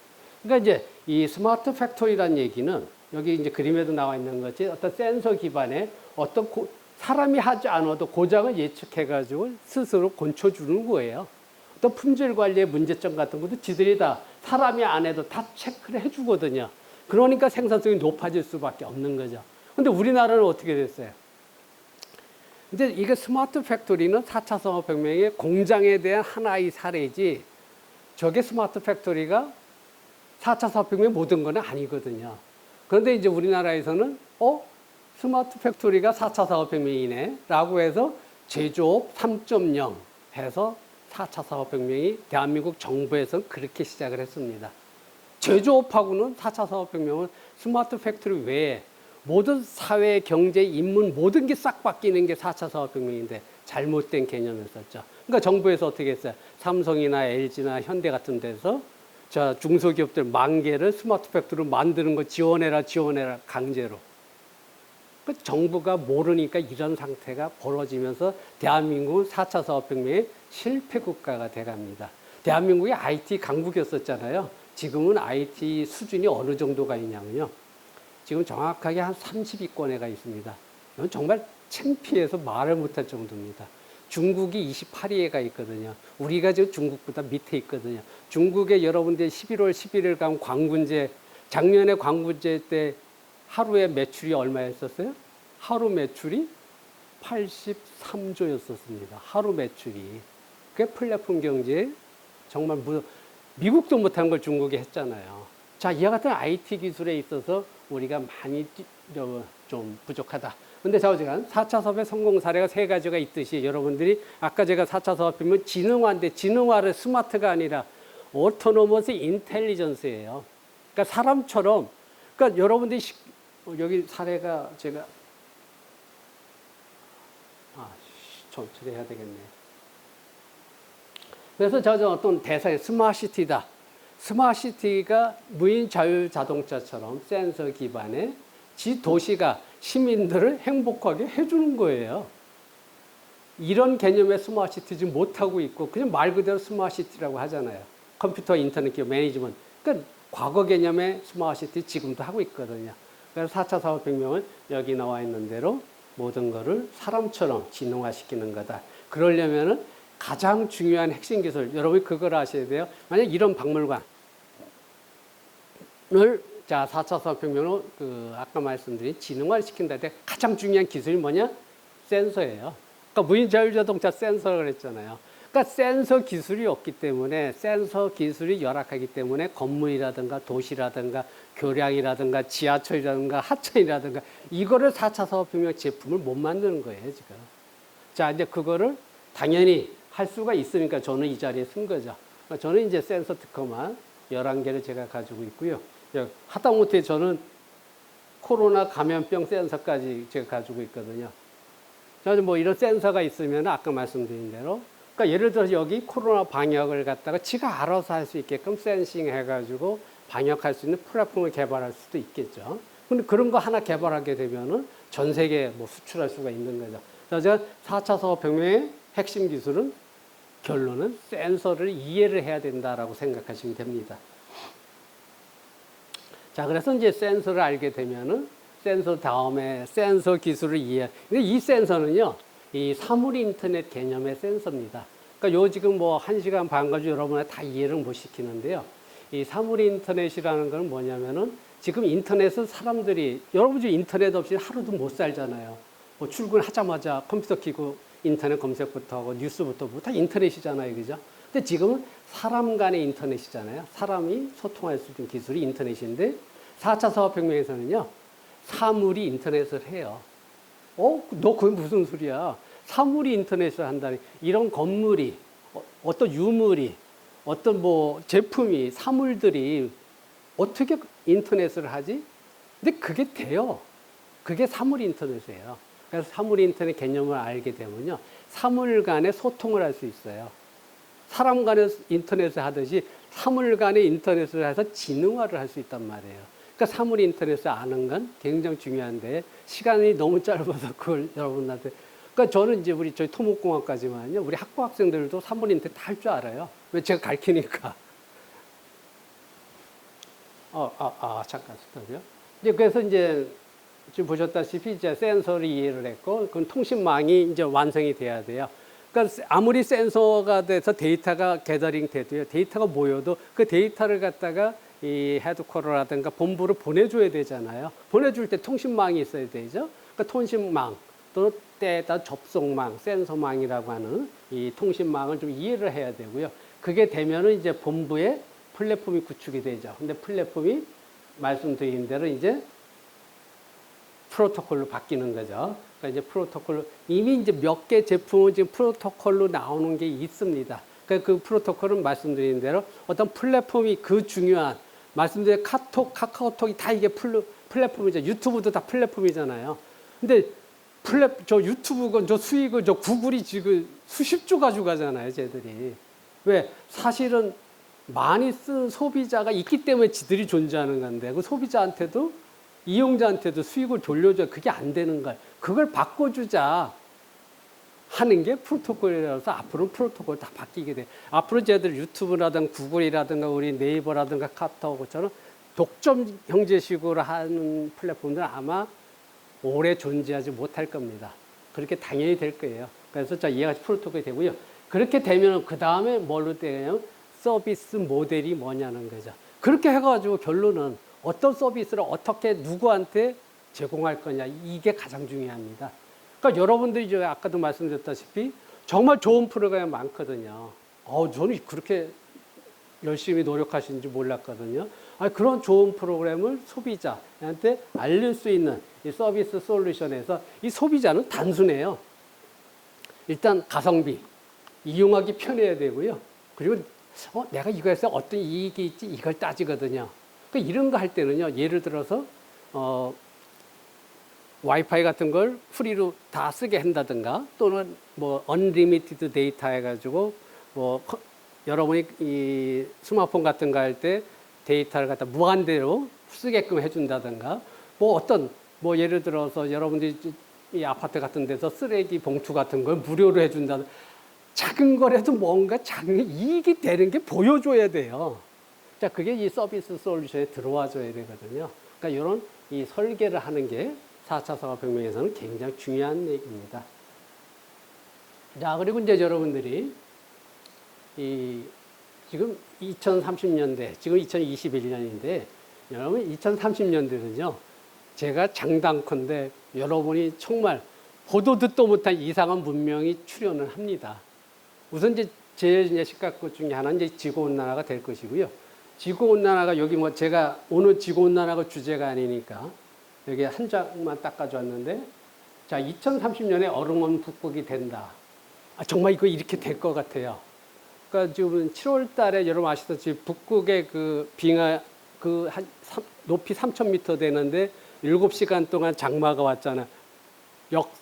그러니까 이제 이 스마트 팩토리라는 얘기는 여기 이제 그림에도 나와 있는 것이 어떤 센서 기반의 어떤 사람이 하지 않아도 고장을 예측해가지고 스스로 고쳐주는 거예요. 어떤 품질 관리의 문제점 같은 것도 지들이 다 사람이 안 해도 다 체크를 해주거든요. 그러니까 생산성이 높아질 수밖에 없는 거죠. 근데 우리나라는 어떻게 됐어요? 근데 이게 스마트 팩토리는 4차 산업혁명의 공장에 대한 하나의 사례지 저게 스마트 팩토리가 4차 산업혁명의 모든 건 아니거든요. 그런데 이제 우리나라에서는 스마트 팩토리가 4차 산업혁명이네 라고 해서 제조업 3.0 해서 4차 산업혁명이 대한민국 정부에서는 그렇게 시작을 했습니다. 제조업하고는 4차 산업혁명은 스마트 팩토리 외에 모든 사회, 경제, 인문 모든 게 싹 바뀌는 게 4차 산업혁명인데 잘못된 개념이었었죠. 그러니까 정부에서 어떻게 했어요? 삼성이나 LG나 현대 같은 데서 자, 중소기업들 10,000개를 스마트 팩토리로 만드는 거 지원해라, 지원해라, 강제로. 그 정부가 모르니까 이런 상태가 벌어지면서 대한민국은 4차 산업혁명의 실패 국가가 돼갑니다. 대한민국이 IT 강국이었었잖아요. 지금은 IT 수준이 어느 정도가 있냐면요. 지금 정확하게 한 30위권에가 있습니다. 이건 정말 창피해서 말을 못할 정도입니다. 중국이 28위에가 있거든요. 우리가 지금 중국보다 밑에 있거든요. 중국에 여러분들 11월 11일 간 광군제, 작년에 광군제 때 하루에 매출이 얼마였었어요? 하루 매출이 83조였었습니다. 하루 매출이. 그게 플랫폼 경제 정말 미국도 못한 걸 중국이 했잖아요. 자, 이와 같은 IT 기술에 있어서 우리가 많이 좀 부족하다. 근데 좌우지간 4차 사업의 성공 사례가 3가지가 있듯이 여러분들이 아까 제가 4차 사업이면 지능화인데 지능화를 스마트가 아니라 오토노머스 인텔리전스예요. 그러니까 사람처럼 그러니까 여러분들이 여기 사례가 제가 전체를 해야 되겠네. 그래서 저 어떤 대사의 스마트시티다. 스마트시티가 무인 자율 자동차처럼 센서 기반의 지 도시가 시민들을 행복하게 해주는 거예요. 이런 개념의 스마트시티 지금 못하고 있고 그냥 말 그대로 스마트시티라고 하잖아요. 컴퓨터 인터넷 기업 매니지먼트. 그러니까 과거 개념의 스마트시티 지금도 하고 있거든요. 그래서 4차 산업혁명은 여기 나와 있는 대로 모든 거를 사람처럼 지능화시키는 거다. 그러려면은 가장 중요한 핵심 기술, 여러분이 그걸 아셔야 돼요. 만약 이런 박물관을 자 4차 산업혁명으로 아까 말씀드린 지능화를 시킨다 할 때 가장 중요한 기술이 뭐냐? 센서예요. 그러니까 무인 자율자동차 센서라고 그랬잖아요. 그러니까 센서 기술이 없기 때문에 센서 기술이 열악하기 때문에 건물이라든가 도시라든가 교량이라든가 지하철이라든가 하천이라든가 이거를 4차 산업혁명 제품을 못 만드는 거예요, 지금. 자, 이제 그거를 당연히 할 수가 있으니까 저는 이 자리에 쓴 거죠. 저는 이제 센서 특허만 11개를 제가 가지고 있고요. 하다못해 저는 코로나 감염병 센서까지 제가 가지고 있거든요. 저는 뭐 이런 센서가 있으면 아까 말씀드린 대로 그러니까 예를 들어서 여기 코로나 방역을 갖다가 지가 알아서 할 수 있게끔 센싱 해가지고 방역할 수 있는 플랫폼을 개발할 수도 있겠죠. 근데 그런 거 하나 개발하게 되면은 전 세계에 뭐 수출할 수가 있는 거죠. 그래서 4차 산업혁명의 핵심 기술은 결론은 센서를 이해를 해야 된다라고 생각하시면 됩니다. 자, 그래서 이제 센서를 알게 되면은 센서 다음에 센서 기술을 이해. 근데 이 센서는요, 이 사물 인터넷 개념의 센서입니다. 그러니까 요 지금 뭐 1시간 반 가지고 여러분한테 다 이해를 못 시키는데요. 이 사물 인터넷이라는 건 뭐냐면은 지금 인터넷은 사람들이 여러분 지금 인터넷 없이 하루도 못 살잖아요. 뭐 출근하자마자 컴퓨터 켜고 인터넷 검색부터 하고 뉴스부터 다 인터넷이잖아요. 그죠? 근데 지금은 사람 간의 인터넷이잖아요. 사람이 소통할 수 있는 기술이 인터넷인데 4차 산업혁명에서는요. 사물이 인터넷을 해요. 너 그게 무슨 소리야? 사물이 인터넷을 한다니. 이런 건물이, 어떤 유물이, 어떤 뭐 제품이, 사물들이 어떻게 인터넷을 하지? 근데 그게 돼요. 그게 사물 인터넷이에요. 그래서 사물 인터넷 개념을 알게 되면요. 사물 간의 소통을 할 수 있어요. 사람 간의 인터넷을 하듯이 사물 간의 인터넷을 해서 지능화를 할 수 있단 말이에요. 그러니까 사물 인터넷을 아는 건 굉장히 중요한데 시간이 너무 짧아서 그걸 여러분한테 그러니까 저는 이제 저희 토목공학까지만요. 우리 학부 학생들도 사물 인터넷 다 할 줄 알아요. 왜 제가 가르치니까. 잠깐 스톱이요. 이제 그래서 이제 지금 보셨다시피 이제 센서를 이해를 했고, 그건 통신망이 이제 완성이 돼야 돼요. 그러니까 아무리 센서가 돼서 데이터가 게더링 돼도요, 데이터가 모여도 그 데이터를 갖다가 이 헤드쿼터라든가 본부를 보내줘야 되잖아요. 보내줄 때 통신망이 있어야 되죠. 그러니까 통신망 또는 때에다 접속망, 센서망이라고 하는 이 통신망을 좀 이해를 해야 되고요. 그게 되면은 이제 본부에 플랫폼이 구축이 되죠. 근데 플랫폼이 말씀드린 대로 이제 프로토콜로 바뀌는 거죠. 그러니까 이제 프로토콜로 이미 이제 몇 개 제품은 지금 프로토콜로 나오는 게 있습니다. 그러니까 그 프로토콜은 말씀드린 대로 어떤 플랫폼이 그 중요한 말씀드린 카톡, 카카오톡이 다 이게 플랫폼이죠. 유튜브도 다 플랫폼이잖아요. 근데 저 유튜브건 저 수익은 저 구글이 지금 수십조 가져가잖아요, 쟤들이. 왜? 사실은 많이 쓴 소비자가 있기 때문에 지들이 존재하는 건데, 그 소비자한테도, 이용자한테도 수익을 돌려줘. 그게 안 되는 거야. 그걸 바꿔주자 하는 게 프로토콜이라서 앞으로 프로토콜 다 바뀌게 돼. 앞으로 쟤들 유튜브라든가 구글이라든가 우리 네이버라든가 카카오처럼 독점 형제식으로 하는 플랫폼들은 아마 오래 존재하지 못할 겁니다. 그렇게 당연히 될 거예요. 그래서 자, 이해가 프로토콜이 되고요. 그렇게 되면 그 다음에 뭘로 되냐면 서비스 모델이 뭐냐는 거죠. 그렇게 해가지고 결론은 어떤 서비스를 어떻게 누구한테 제공할 거냐, 이게 가장 중요합니다. 그러니까 여러분들이 이제 아까도 말씀드렸다시피 정말 좋은 프로그램 많거든요. 저는 그렇게 열심히 노력하시는지 몰랐거든요. 그런 좋은 프로그램을 소비자한테 알릴 수 있는 이 서비스 솔루션에서 이 소비자는 단순해요. 일단 가성비, 이용하기 편해야 되고요. 그리고 내가 이거에서 어떤 이익이 있지 이걸 따지거든요. 그러니까 이런 거 할 때는요. 예를 들어서 와이파이 같은 걸 프리로 다 쓰게 한다든가 또는 뭐 언리미티드 데이터 해가지고 뭐 여러분이 이 스마트폰 같은 거 할 때 데이터를 갖다 무한대로 쓰게끔 해준다든가 뭐 어떤 뭐 예를 들어서 여러분들이 이 아파트 같은 데서 쓰레기 봉투 같은 걸 무료로 해준다든가 작은 거라도 뭔가 작은 이익이 되는 게 보여줘야 돼요. 자, 그게 이 서비스 솔루션에 들어와 줘야 되거든요. 그러니까 이런 이 설계를 하는 게 4차 산업혁명에서는 굉장히 중요한 얘기입니다. 자, 그리고 이제 여러분들이 지금 2030년대, 지금 2021년인데, 여러분 2030년대는요, 제가 장담컨대 여러분이 정말 보도 듣도 못한 이상한 문명이 출현을 합니다. 우선 이제 제일 이제 시각것 중에 하나는 이제 지구온난화가 될 것이고요. 지구온난화가 여기 뭐 제가 오늘 지구온난화가 주제가 아니니까 여기 한 장만 딱 가져왔는데, 자, 2030년에 얼음은 북극이 된다. 정말 이거 이렇게 될 것 같아요. 그러니까 지금 7월 달에 여러분 아시다시피 북극의 그 빙하 그 한 높이 3,000m 되는데 7시간 동안 장마가 왔잖아요.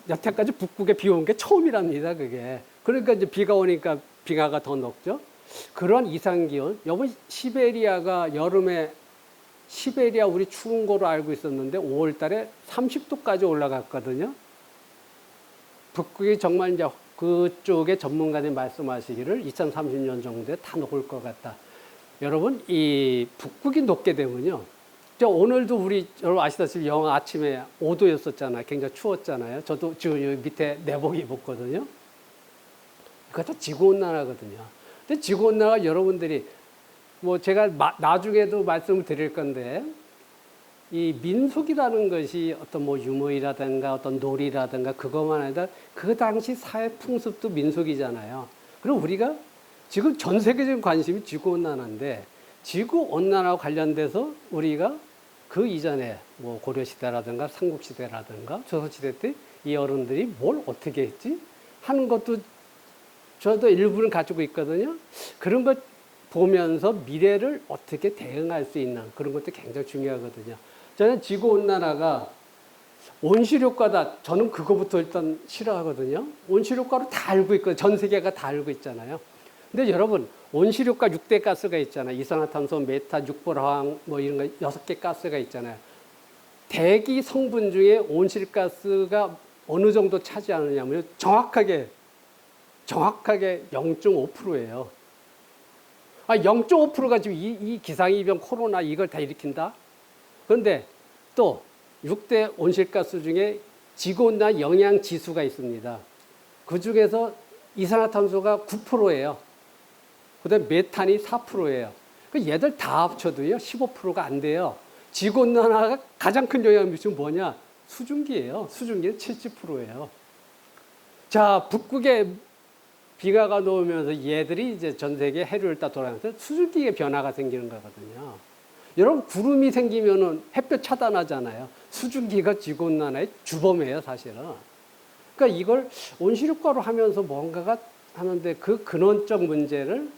여태까지 북극에 비 온 게 처음이랍니다, 그게. 그러니까 이제 비가 오니까 빙하가 더 녹죠. 그런 이상기온, 여러분 시베리아가 여름에 시베리아 우리 추운 거로 알고 있었는데 5월 달에 30도까지 올라갔거든요. 북극이 정말 이제 그쪽에 전문가들이 말씀하시기를 2030년 정도에 다 녹을 것 같다. 여러분, 이 북극이 녹게 되면요. 오늘도 우리 여러분 아시다시피 영하 아침에 5도였었잖아요. 굉장히 추웠잖아요. 저도 지금 여기 밑에 내복 입었거든요. 그거 다 지구온난화거든요. 근데 지구온난화가 여러분들이 뭐 제가 나중에도 말씀을 드릴 건데 이 민속이라는 것이 어떤 뭐 유물이라든가 어떤 놀이라든가 그것만 아니라 그 당시 사회 풍습도 민속이잖아요. 그럼 우리가 지금 전 세계적인 관심이 지구온난화인데 지구온난화와 관련돼서 우리가 그 이전에 뭐 고려시대라든가 삼국시대라든가 조선시대 때 이 어른들이 뭘 어떻게 했지 하는 것도 저도 일부는 가지고 있거든요. 그런 것 보면서 미래를 어떻게 대응할 수 있는 그런 것도 굉장히 중요하거든요. 저는 지구온난화가 온실효과다. 저는 그거부터 일단 싫어하거든요. 온실효과로 다 알고 있거든요. 전 세계가 다 알고 있잖아요. 근데 여러분, 온실효과 6대 가스가 있잖아요. 이산화탄소, 메탄, 육bor화학 뭐 이런 거 6개 가스가 있잖아요. 대기 성분 중에 온실가스가 어느 정도 차지하느냐면 정확하게 0.5%예요. 0.5%가 지금 이 기상이변 코로나 이걸 다 일으킨다? 그런데 또 6대 온실가스 중에 지구온난화 영향지수가 있습니다. 그 중에서 이산화탄소가 9%예요. 그 다음에 메탄이 4%예요. 얘들 다 합쳐도요, 15%가 안 돼요. 지구온난화가 가장 큰 영향을 미치는 뭐냐? 수증기예요. 수증기는 70%예요. 자, 북극에 비가 놓으면서 얘들이 이제 전 세계 해류를 따 돌아가면서 수증기의 변화가 생기는 거거든요. 여러분, 구름이 생기면은 햇볕 차단하잖아요. 수증기가 지구온난화의 주범이에요, 사실은. 그러니까 이걸 온실효과로 하면서 뭔가가 하는데 그 근원적 문제를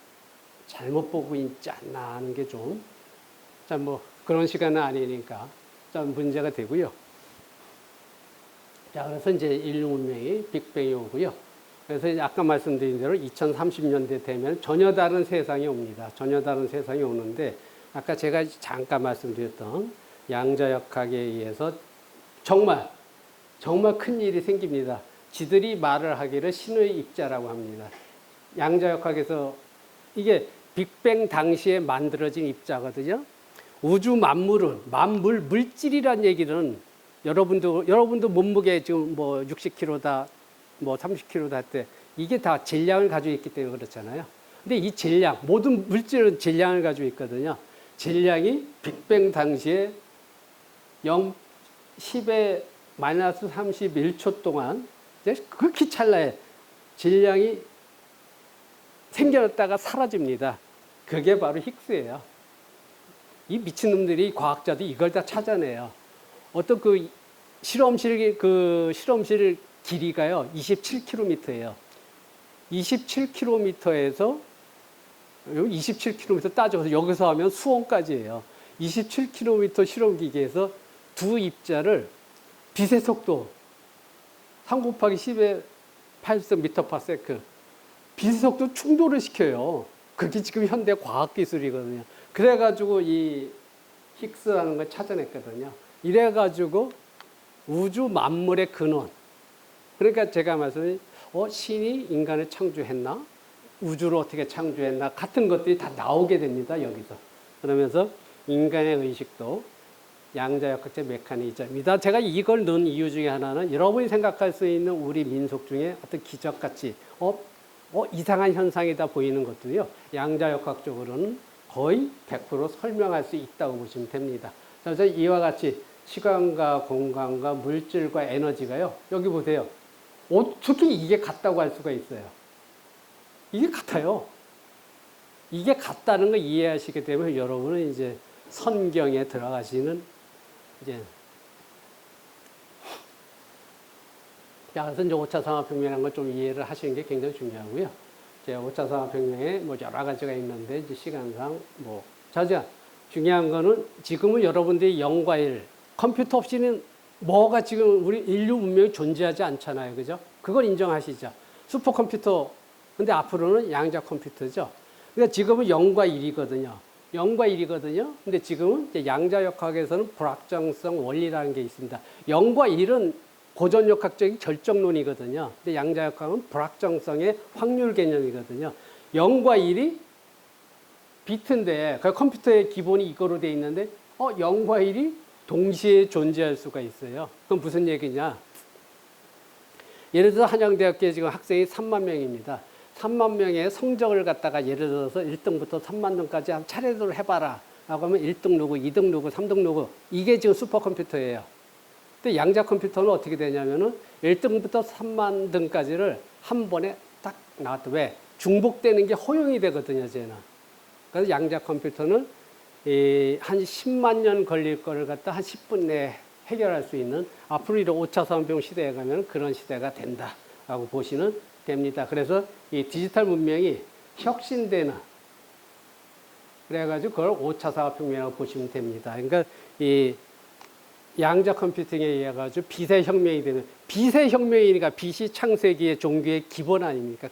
잘못 보고 있지 않나 하는 게 좀, 뭐 그런 시간은 아니니까 좀 문제가 되고요. 자, 그래서 이제 인류 문명이 빅뱅이 오고요. 그래서 이제 아까 말씀드린 대로 2030년대 되면 전혀 다른 세상이 옵니다. 전혀 다른 세상이 오는데 아까 제가 잠깐 말씀드렸던 양자역학에 의해서 정말 큰 일이 생깁니다. 지들이 말을 하기를 신의 입자라고 합니다. 양자역학에서 이게 빅뱅 당시에 만들어진 입자거든요. 우주 만물은 물질이란 얘기는 여러분도 몸무게 지금 뭐 60kg다, 뭐 30kg다 할 때 이게 다 질량을 가지고 있기 때문에 그렇잖아요. 근데 이 질량, 모든 물질은 질량을 가지고 있거든요. 질량이 빅뱅 당시에 10의 마이너스 31초 동안 극히 찰나에 질량이 생겨났다가 사라집니다. 그게 바로 힉스예요. 이 미친놈들이 과학자들이 이걸 다 찾아내요. 어떤 실험실 길이가요, 27km예요. 27km에서, 27km 따져서 여기서 하면 수원까지예요. 27km 실험기계에서 두 입자를 빛의 속도, 3 곱하기 10의 8m/s, 빛의 속도 충돌을 시켜요. 그게 지금 현대 과학기술이거든요. 그래가지고 이 힉스라는 걸 찾아냈거든요. 이래가지고 우주 만물의 근원. 그러니까 제가 말씀드린 신이 인간을 창조했나? 우주를 어떻게 창조했나? 같은 것들이 다 나오게 됩니다. 여기서. 그러면서 인간의 의식도 양자역학적 메커니즘이다. 제가 이걸 넣은 이유 중에 하나는 여러분이 생각할 수 있는 우리 민속 중에 어떤 기적같이 이상한 현상이다 보이는 것도요. 양자역학적으로는 거의 100% 설명할 수 있다고 보시면 됩니다. 그래서 이와 같이 시간과 공간과 물질과 에너지가요. 여기 보세요. 어떻게 이게 같다고 할 수가 있어요? 이게 같아요. 이게 같다는 걸 이해하시게 되면 여러분은 이제 선경에 들어가시는 이제 그래서 이제 5차 산업혁명이라는 걸 좀 이해를 하시는 게 굉장히 중요하고요. 이제 5차 산업혁명에 뭐 여러 가지가 있는데 이제 시간상 자, 중요한 거는 지금은 여러분들이 0과 1, 컴퓨터 없이는 뭐가 지금 우리 인류 문명이 존재하지 않잖아요. 그죠? 그걸 인정하시죠. 슈퍼컴퓨터, 근데 앞으로는 양자 컴퓨터죠. 그러니까 지금은 0과 1이거든요. 0과 1이거든요. 근데 지금은 이제 양자역학에서는 불확정성 원리라는 게 있습니다. 0과 1은 고전역학적인 결정론이거든요. 근데 양자역학은 불확정성의 확률 개념이거든요. 0과 1이 비트인데, 그 컴퓨터의 기본이 이거로 돼 있는데, 0과 1이 동시에 존재할 수가 있어요. 그건 무슨 얘기냐? 예를 들어서 한양대학교에 지금 학생이 3만 명입니다. 3만 명의 성적을 갖다가 예를 들어서 1등부터 3만 등까지 한 차례대로 해봐라. 라고 하면 1등 누구, 2등 누구, 3등 누구. 이게 지금 슈퍼컴퓨터예요. 근데 양자 컴퓨터는 어떻게 되냐면은 1등부터 3만 등까지를 한 번에 딱 나왔다. 왜? 중복되는 게 허용이 되거든요, 쟤는. 그래서 양자 컴퓨터는 한 10만 년 걸릴 거를 갖다 한 10분 내에 해결할 수 있는 앞으로 이런 5차 산업혁명 시대에 가면 그런 시대가 된다라고 보시면 됩니다. 그래서 이 디지털 문명이 혁신되는, 그래가지고 그걸 5차 산업혁명이라고 보시면 됩니다. 그러니까 이 양자 컴퓨팅에 의해 가지고 빛의 혁명이 되는, 빛의 혁명이니까 빛이 창세기의 종교의 기본 아닙니까?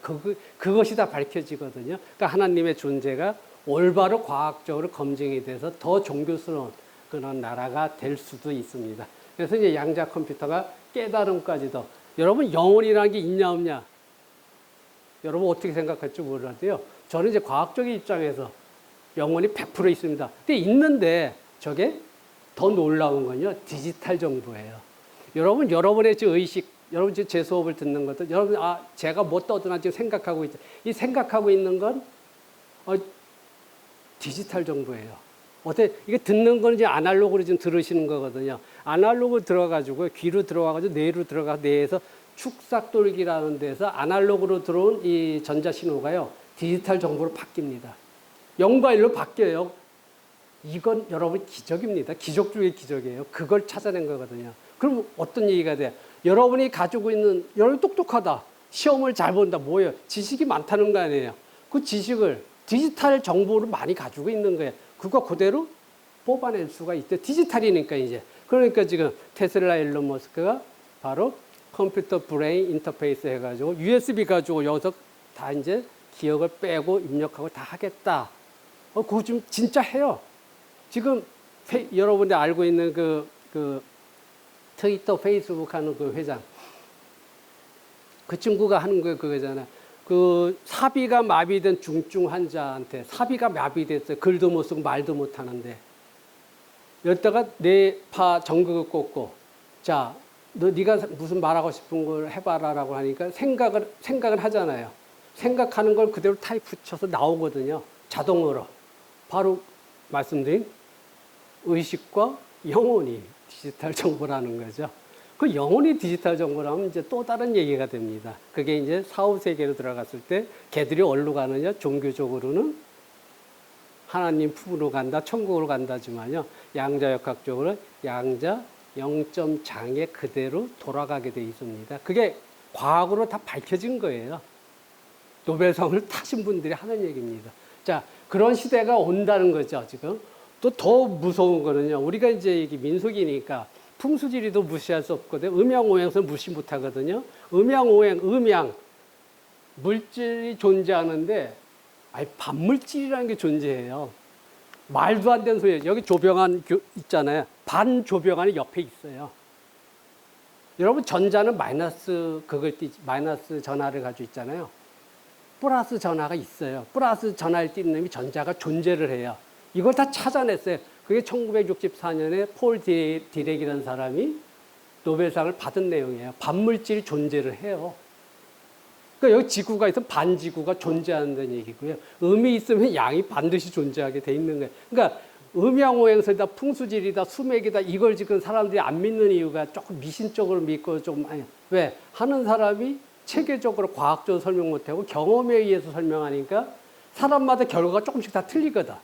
그것이 다 밝혀지거든요. 그러니까 하나님의 존재가 올바로 과학적으로 검증이 돼서 더 종교스러운 그런 나라가 될 수도 있습니다. 그래서 이제 양자 컴퓨터가 깨달음까지도, 여러분 영혼이라는 게 있냐 없냐? 여러분 어떻게 생각할지 몰라도요. 저는 이제 과학적인 입장에서 영혼이 100% 있습니다. 근데 있는데 저게 더 놀라운 건요, 디지털 정보예요. 여러분의 지금 의식, 여러분 지금 제 수업을 듣는 것도, 여러분, 제가 뭐 떠드나 지금 생각하고 있죠. 이 생각하고 있는 건, 디지털 정보예요. 어때? 이게 듣는 건 이제 아날로그로 지금 들으시는 거거든요. 아날로그 들어가지고, 귀로 들어가가지고, 뇌로 들어가, 뇌에서 축삭돌기라는 데서 아날로그로 들어온 이 전자신호가요, 디지털 정보로 바뀝니다. 0과 1로 바뀌어요. 이건 여러분 기적입니다. 기적 중의 기적이에요. 그걸 찾아낸 거거든요. 그럼 어떤 얘기가 돼요? 여러분이 가지고 있는, 여러분 똑똑하다. 시험을 잘 본다. 뭐예요? 지식이 많다는 거 아니에요. 그 지식을 디지털 정보를 많이 가지고 있는 거예요. 그거 그대로 뽑아낼 수가 있대. 디지털이니까 이제. 그러니까 지금 테슬라 일론 머스크가 바로 컴퓨터 브레인 인터페이스 해가지고 USB 가지고 여기서 다 이제 기억을 빼고 입력하고 다 하겠다. 그거 좀 진짜 해요. 지금 여러분이 알고 있는 그 트위터, 페이스북 하는 그 회장. 그 친구가 하는 거 그거잖아. 그 사비가 마비된 중증 환자한테 사비가 마비됐어요. 글도 못 쓰고 말도 못 하는데. 여기다가 뇌파 정극을 꽂고, 자, 네가 무슨 말하고 싶은 걸 해봐라라고 하니까 생각을 하잖아요. 생각하는 걸 그대로 타입 붙여서 나오거든요. 자동으로. 바로 말씀드린 의식과 영혼이 디지털 정보라는 거죠. 그 영혼이 디지털 정보라면 이제 또 다른 얘기가 됩니다. 그게 이제 사후 세계로 들어갔을 때 걔들이 어디로 가느냐? 종교적으로는 하나님 품으로 간다, 천국으로 간다지만요. 양자역학적으로 양자 영점 장에 그대로 돌아가게 돼 있습니다. 그게 과학으로 다 밝혀진 거예요. 노벨상을 타신 분들이 하는 얘기입니다. 자, 그런 시대가 온다는 거죠, 지금. 또 더 무서운 거는요. 우리가 이제 이게 민속이니까 풍수지리도 무시할 수 없거든요. 음양오행서 무시 못 하거든요. 음양오행, 음양. 물질이 존재하는데, 아니, 반물질이라는 게 존재해요. 말도 안 되는 소리예요. 여기 조병안 있잖아요. 반조병안이 옆에 있어요. 여러분, 전자는 마이너스 전하를 가지고 있잖아요. 플러스 전하가 있어요. 플러스 전하를 띠는 놈이 전자가 존재를 해요. 이걸 다 찾아냈어요. 그게 1964년에 폴 디렉이라는 사람이 노벨상을 받은 내용이에요. 반물질이 존재를 해요. 그러니까 여기 지구가 있으면 반지구가 존재한다는 얘기고요. 음이 있으면 양이 반드시 존재하게 돼 있는 거예요. 그러니까 음양오행설이다, 풍수지리다, 수맥이다 이걸 지금 사람들이 안 믿는 이유가 조금 미신적으로 믿고 좀 아니 왜 하는 사람이 체계적으로 과학적으로 설명 못하고 경험에 의해서 설명하니까 사람마다 결과가 조금씩 다 틀리거든.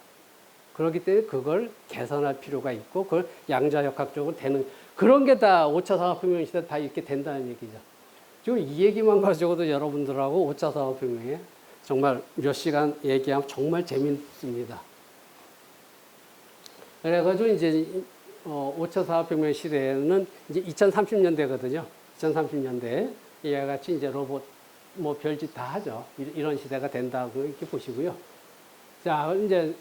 그렇기 때문에 그걸 개선할 필요가 있고 그걸 양자역학적으로 되는 그런 게 다 5차 산업혁명 시대 다 이렇게 된다는 얘기죠. 지금 이 얘기만 가지고도 여러분들하고 5차 산업혁명에 정말 몇 시간 얘기하면 정말 재밌습니다. 그래가지고 이제 5차 산업혁명 시대에는 이제 2030년대거든요. 2030년대 이와 같이 이제 로봇 뭐 별짓 다 하죠. 이런 시대가 된다고 이렇게 보시고요. 자, 이제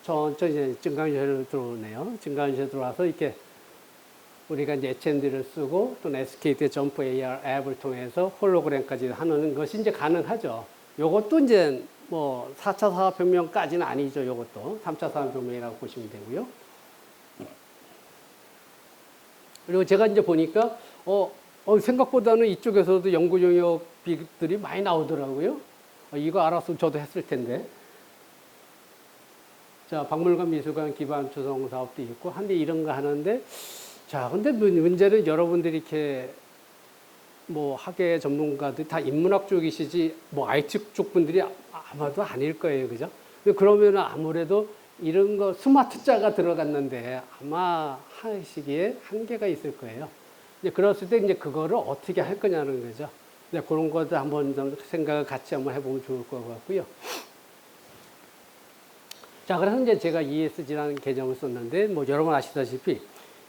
천천히 이제 증강현실로 들어오네요. 증강현실로 들어와서 이렇게 우리가 이제 HMD를 쓰고 또는 SKT 점프 AR 앱을 통해서 홀로그램까지 하는 것이 이제 가능하죠. 요것도 이제 뭐 4차 산업혁명까지는 아니죠. 요것도 3차 산업혁명이라고 보시면 되고요. 그리고 제가 이제 보니까 생각보다는 이쪽에서도 연구 용역비들이 많이 나오더라고요. 이거 알았으면 저도 했을 텐데. 자, 박물관 미술관 기반 조성 사업도 있고 한데 이런 거 하는데 자, 근데 문제는 여러분들이 이렇게 뭐 학예 전문가들 다 인문학 쪽이시지 뭐 IT 쪽 분들이 아마도 아닐 거예요. 그죠? 그러면 아무래도 이런 거 스마트자가 들어갔는데 아마 하시기에 한계가 있을 거예요. 이제 그랬을 때 이제 그거를 어떻게 할 거냐는 거죠. 이제 그런 것도 한번 좀 생각을 같이 한번 해보면 좋을 것 같고요. 자, 그래서 이제 제가 ESG라는 개념을 썼는데, 뭐 여러분 아시다시피,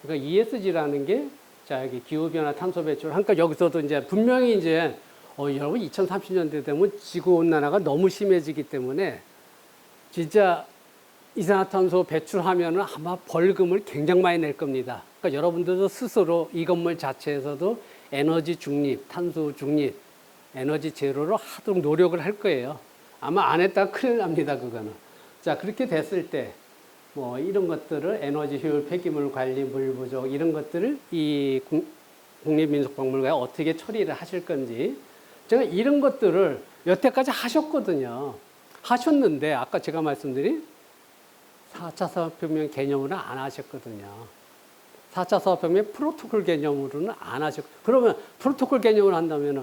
그러니까 ESG라는 게, 자, 여기 기후변화 탄소 배출, 그러니까 여기서도 이제 분명히 이제, 여러분 2030년대 되면 지구온난화가 너무 심해지기 때문에, 진짜 이산화탄소 배출하면은 아마 벌금을 굉장히 많이 낼 겁니다. 그러니까 여러분들도 스스로 이 건물 자체에서도 에너지 중립, 탄소 중립, 에너지 제로로 하도록 노력을 할 거예요. 아마 안 했다가 큰일 납니다, 그거는. 자, 그렇게 됐을 때, 뭐, 이런 것들을 에너지 효율, 폐기물 관리, 물 부족, 이런 것들을 이 국립민속박물관에 어떻게 처리를 하실 건지, 제가 이런 것들을 여태까지 하셨거든요. 하셨는데, 아까 제가 말씀드린 4차 산업혁명 개념으로는 안 하셨거든요. 4차 산업혁명 프로토콜 개념으로는 안 하셨고, 그러면 프로토콜 개념을 한다면은,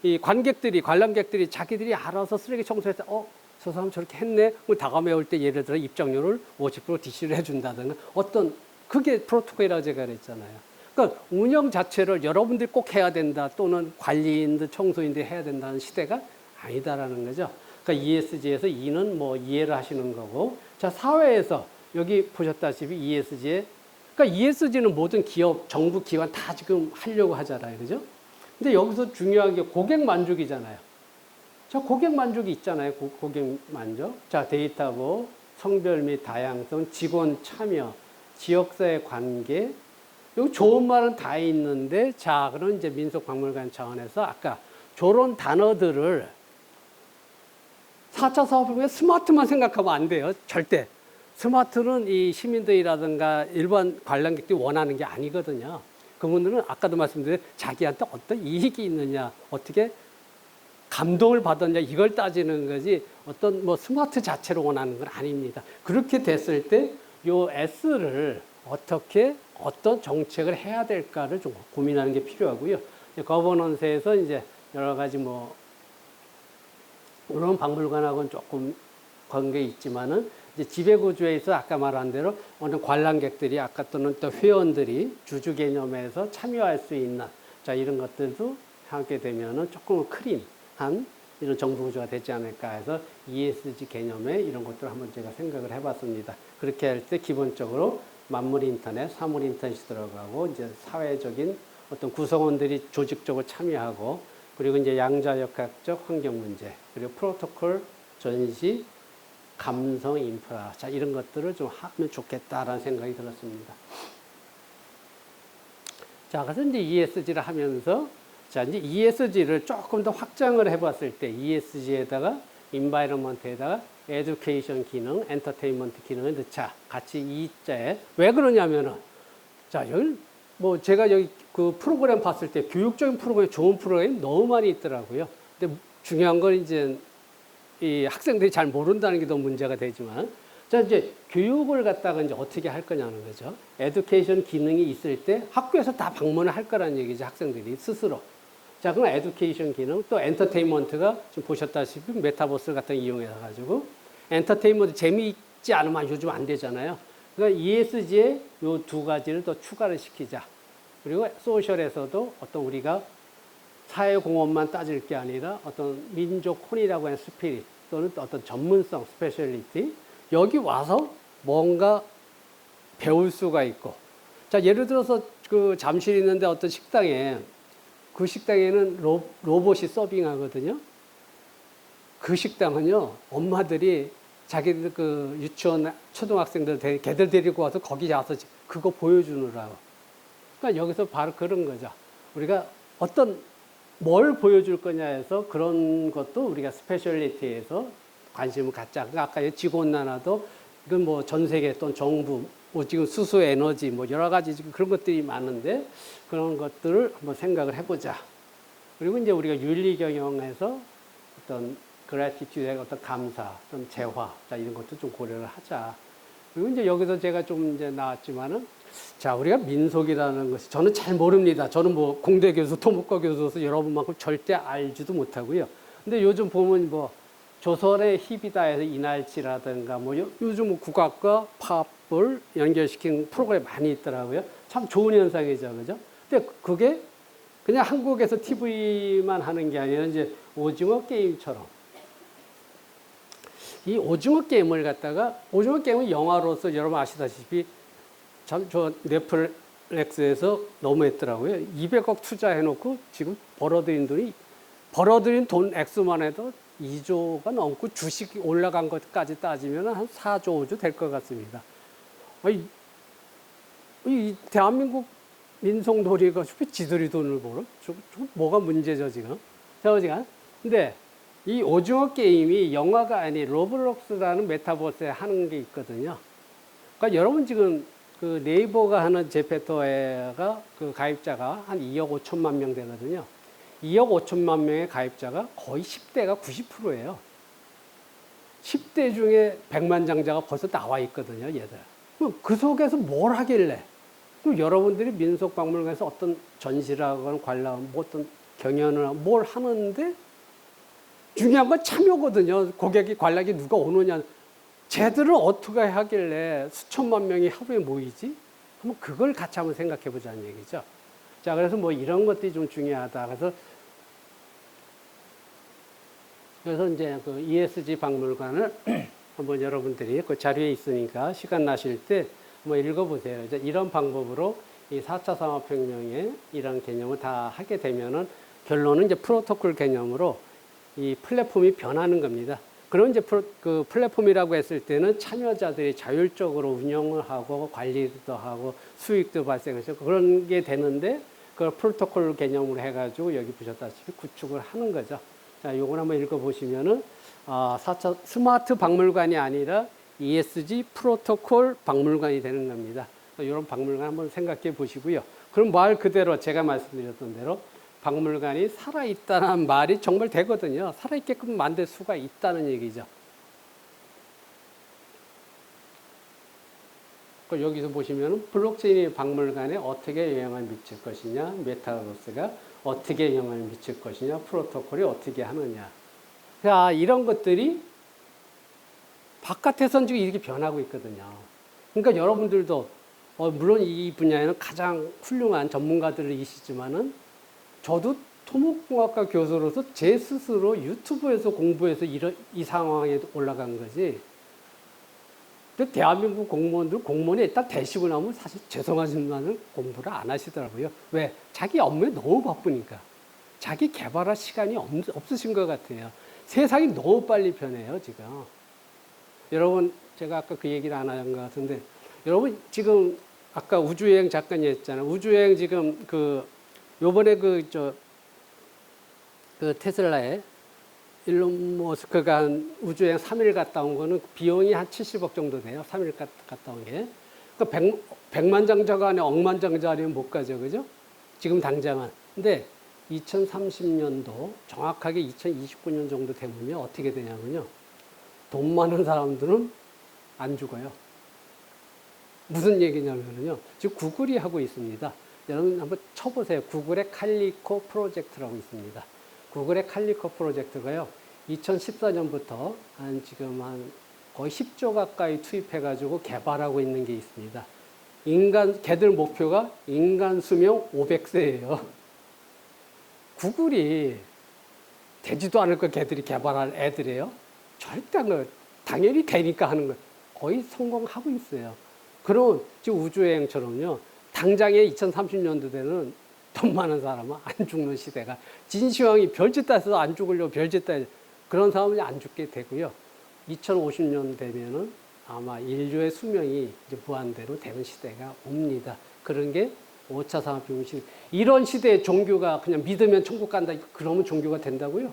이 관람객들이 자기들이 알아서 쓰레기 청소해서, 저 사람 저렇게 했네? 다음에 올 때 예를 들어 입장료를 50% DC를 해준다든가 어떤, 그게 프로토콜이라고 제가 그랬잖아요. 그러니까 운영 자체를 여러분들이 꼭 해야 된다 또는 관리인들, 청소인들이 해야 된다는 시대가 아니다라는 거죠. 그러니까 ESG에서 E는 뭐 이해를 하시는 거고, 자, 사회에서 여기 보셨다시피 ESG에, 그러니까 ESG는 모든 기업, 정부 기관 다 지금 하려고 하잖아요. 그죠? 근데 여기서 중요한 게 고객 만족이잖아요. 자, 고객 만족이 있잖아요. 고객 만족. 자, 데이터고, 성별 및 다양성, 직원 참여, 지역사회 관계. 요 좋은 말은 다 있는데, 자, 그럼 이제 민속박물관 차원에서 아까 저런 단어들을 4차 사업혁명에 스마트만 생각하면 안 돼요. 절대. 스마트는 이 시민들이라든가 일반 관람객들이 원하는 게 아니거든요. 그분들은 아까도 말씀드린 자기한테 어떤 이익이 있느냐, 어떻게 감동을 받았냐, 이걸 따지는 거지 어떤 뭐 스마트 자체로 원하는 건 아닙니다. 그렇게 됐을 때 요 S를 어떻게 어떤 정책을 해야 될까를 좀 고민하는 게 필요하고요. 거버넌스에서 이제 여러 가지 뭐 물론 박물관하고는 조금 관계 있지만은 이제 지배구조에서 아까 말한 대로 어느 관람객들이 아까 또는 또 회원들이 주주 개념에서 참여할 수 있는 자 이런 것들도 하게 되면은 조금 클린한 이런 정부 구조가 되지 않을까 해서 ESG 개념에 이런 것들을 한번 제가 생각을 해봤습니다. 그렇게 할 때 기본적으로 만물 인터넷, 사물 인터넷이 들어가고 이제 사회적인 어떤 구성원들이 조직적으로 참여하고 그리고 이제 양자역학적 환경 문제 그리고 프로토콜 전시 감성 인프라 자 이런 것들을 좀 하면 좋겠다라는 생각이 들었습니다. 자 그래서 이제 ESG를 하면서 자 이제 ESG를 조금 더 확장을 해봤을 때 ESG에다가 인바이러먼트에다가 에듀케이션 기능, 엔터테인먼트 기능을 넣자 같이 E자에 왜 그러냐면은 자 여기 뭐 제가 여기 그 프로그램 봤을 때 교육적인 프로그램 좋은 프로그램이 너무 많이 있더라고요. 근데 중요한 건 이제 이 학생들이 잘 모른다는 게 더 문제가 되지만 자 이제 교육을 갖다가 이제 어떻게 할 거냐는 거죠. 에듀케이션 기능이 있을 때 학교에서 다 방문을 할 거라는 얘기죠. 학생들이 스스로. 자 그럼 에듀케이션 기능 또 엔터테인먼트가 지금 보셨다시피 메타버스 같은 거 이용해서 가지고 엔터테인먼트 재미있지 않으면 요즘 안 되잖아요. 그러니까 ESG에 요 두 가지를 더 추가를 시키자. 그리고 소셜에서도 어떤 우리가 사회공헌만 따질 게 아니라 어떤 민족 혼이라고 하는 스피릿 또는 어떤 전문성, 스페셜리티 여기 와서 뭔가 배울 수가 있고 자 예를 들어서 그 잠실 있는데 어떤 식당에 그 식당에는 로봇이 서빙하거든요. 그 식당은요 엄마들이 자기들 그 유치원 초등학생들 걔들 데리고 와서 거기 와서 그거 보여주느라고 그러니까 여기서 바로 그런 거죠. 우리가 어떤 뭘 보여줄 거냐 해서 그런 것도 우리가 스페셜리티에서 관심을 갖자. 그러니까 아까 지구온난화도 이건 뭐 전 세계 또는 정부, 뭐 지금 수소 에너지 뭐 여러 가지 지금 그런 것들이 많은데 그런 것들을 한번 생각을 해보자. 그리고 이제 우리가 윤리 경영에서 어떤 그래티튜드의 어떤 감사, 어떤 재화, 자 이런 것도 좀 고려를 하자. 그리고 이제 여기서 제가 좀 이제 나왔지만은 자, 우리가 민속이라는 것이 저는 잘 모릅니다. 저는 뭐 공대 교수, 토목과 교수로서 여러분만큼 절대 알지도 못하고요. 근데 요즘 보면 뭐 조선의 희비다에서 이날치라든가 뭐 요즘 뭐 국악과 팝을 연결시킨 프로그램이 많이 있더라고요. 참 좋은 현상이죠. 그죠? 근데 그게 그냥 한국에서 TV만 하는 게 아니라 이제 오징어 게임처럼 이 오징어 게임을 갖다가 오징어 게임은 영화로서 여러분 아시다시피 참 저 넷플릭스에서 너무했더라고요. 200억 투자해놓고 지금 벌어들인 돈 액수만 해도 2조가 넘고 주식이 올라간 것까지 따지면 한 4조, 5조 될 것 같습니다. 아니, 이 대한민국 민속놀이가 지들이 돈을 벌어? 저 뭐가 문제죠 지금? 자, 근데 이 오징어 게임이 영화가 아닌 로블록스라는 메타버스에 하는 게 있거든요. 그러니까 여러분 지금 그 네이버가 하는 제페토가 그 가입자가 한 2억 5천만 명 되거든요. 2억 5천만 명의 가입자가 거의 10대가 90%예요. 10대 중에 백만장자가 벌써 나와 있거든요, 얘들. 그 속에서 뭘 하길래? 그럼 여러분들이 민속박물관에서 어떤 전시를 하거나 관람, 뭐 어떤 경연을 뭘 하는데 중요한 건 참여거든요. 고객이 관람객이 누가 오느냐. 쟤들을 어떻게 하길래 수천만 명이 하루에 모이지? 한번 그걸 같이 한번 생각해 보자는 얘기죠. 자, 그래서 뭐 이런 것들이 좀 중요하다. 그래서 이제 그 ESG 박물관을 한번 여러분들이 그 자료에 있으니까 시간 나실 때 한번 읽어보세요. 이제 이런 방법으로 이 4차 산업혁명의 이런 개념을 다 하게 되면은 결론은 이제 프로토콜 개념으로 이 플랫폼이 변하는 겁니다. 그런 이제 그 플랫폼이라고 했을 때는 참여자들이 자율적으로 운영을 하고 관리도 하고 수익도 발생하고 그런 게 되는데 그걸 프로토콜 개념으로 해가지고 여기 보셨다시피 구축을 하는 거죠. 자, 요걸 한번 읽어보시면은 4차 스마트 박물관이 아니라 ESG 프로토콜 박물관이 되는 겁니다. 이런 박물관 한번 생각해 보시고요. 그럼 말 그대로 제가 말씀드렸던 대로 박물관이 살아있다는 말이 정말 되거든요. 살아있게끔 만들 수가 있다는 얘기죠. 여기서 보시면 블록체인이 박물관에 어떻게 영향을 미칠 것이냐, 메타버스가 어떻게 영향을 미칠 것이냐, 프로토콜이 어떻게 하느냐. 자, 이런 것들이 바깥에서는 지금 이렇게 변하고 있거든요. 그러니까 여러분들도 물론 이 분야에는 가장 훌륭한 전문가들이시지만은 저도 토목공학과 교수로서 제 스스로 유튜브에서 공부해서 이 상황에 올라간 거지. 근데 대한민국 공무원이 일단 되시고 나면 사실 죄송하지만 공부를 안 하시더라고요. 왜? 자기 업무에 너무 바쁘니까. 자기 개발할 시간이 없으신 것 같아요. 세상이 너무 빨리 변해요, 지금. 여러분, 제가 아까 그 얘기를 안 한 것 같은데, 여러분, 지금 아까 우주여행 잠깐 했잖아요. 우주여행 지금 요번에 그 테슬라에 일론 머스크가 한 우주여행 3일 갔다 온 거는 비용이 한 70억 정도 돼요. 3일 갔다 온 게. 그러니까 100만장자가 아니라 억만장자 아니면 못 가죠. 그죠? 지금 당장은. 근데 2030년도 정확하게 2029년 정도 되면요. 어떻게 되냐면요. 돈 많은 사람들은 안 죽어요. 무슨 얘기냐면요. 지금 구글이 하고 있습니다. 여러분 한번 쳐보세요. 구글의 칼리코 프로젝트라고 있습니다. 구글의 칼리코 프로젝트가요. 2014년부터 지금 한 거의 10조 가까이 투입해가지고 개발하고 있는 게 있습니다. 걔들 목표가 인간 수명 500세예요. 구글이 되지도 않을 거 걔들이 개발할 애들이에요. 절대 당연히 되니까 하는 거 거의 성공하고 있어요. 그런 지금 우주여행처럼요. 당장에 2030년도 되는 돈 많은 사람은 안 죽는 시대가 진시황이 별짓 따서 안 죽으려고 별짓 따 그런 사람은 안 죽게 되고요. 2050년 되면은 아마 인류의 수명이 이제 무한대로 되는 시대가 옵니다. 그런 게 5차 산업혁명 시대. 이런 시대에 종교가 그냥 믿으면 천국 간다. 그러면 종교가 된다고요?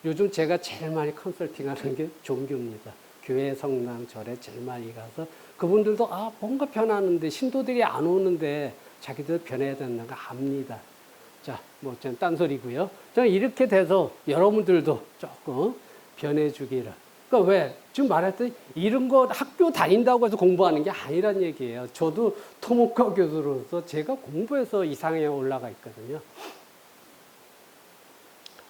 요즘 제가 제일 많이 컨설팅하는 게 종교입니다. 교회 성당 절에 제일 많이 가서 그분들도 뭔가 변하는데 신도들이 안 오는데 자기들 변해야 된다는 거 압니다. 자, 뭐 딴소리고요. 이렇게 돼서 여러분들도 조금 변해주기를. 그러니까 왜? 지금 말했더니 이런 거 학교 다닌다고 해서 공부하는 게 아니란 얘기예요. 저도 토목과 교수로서 제가 공부해서 이 상에 올라가 있거든요.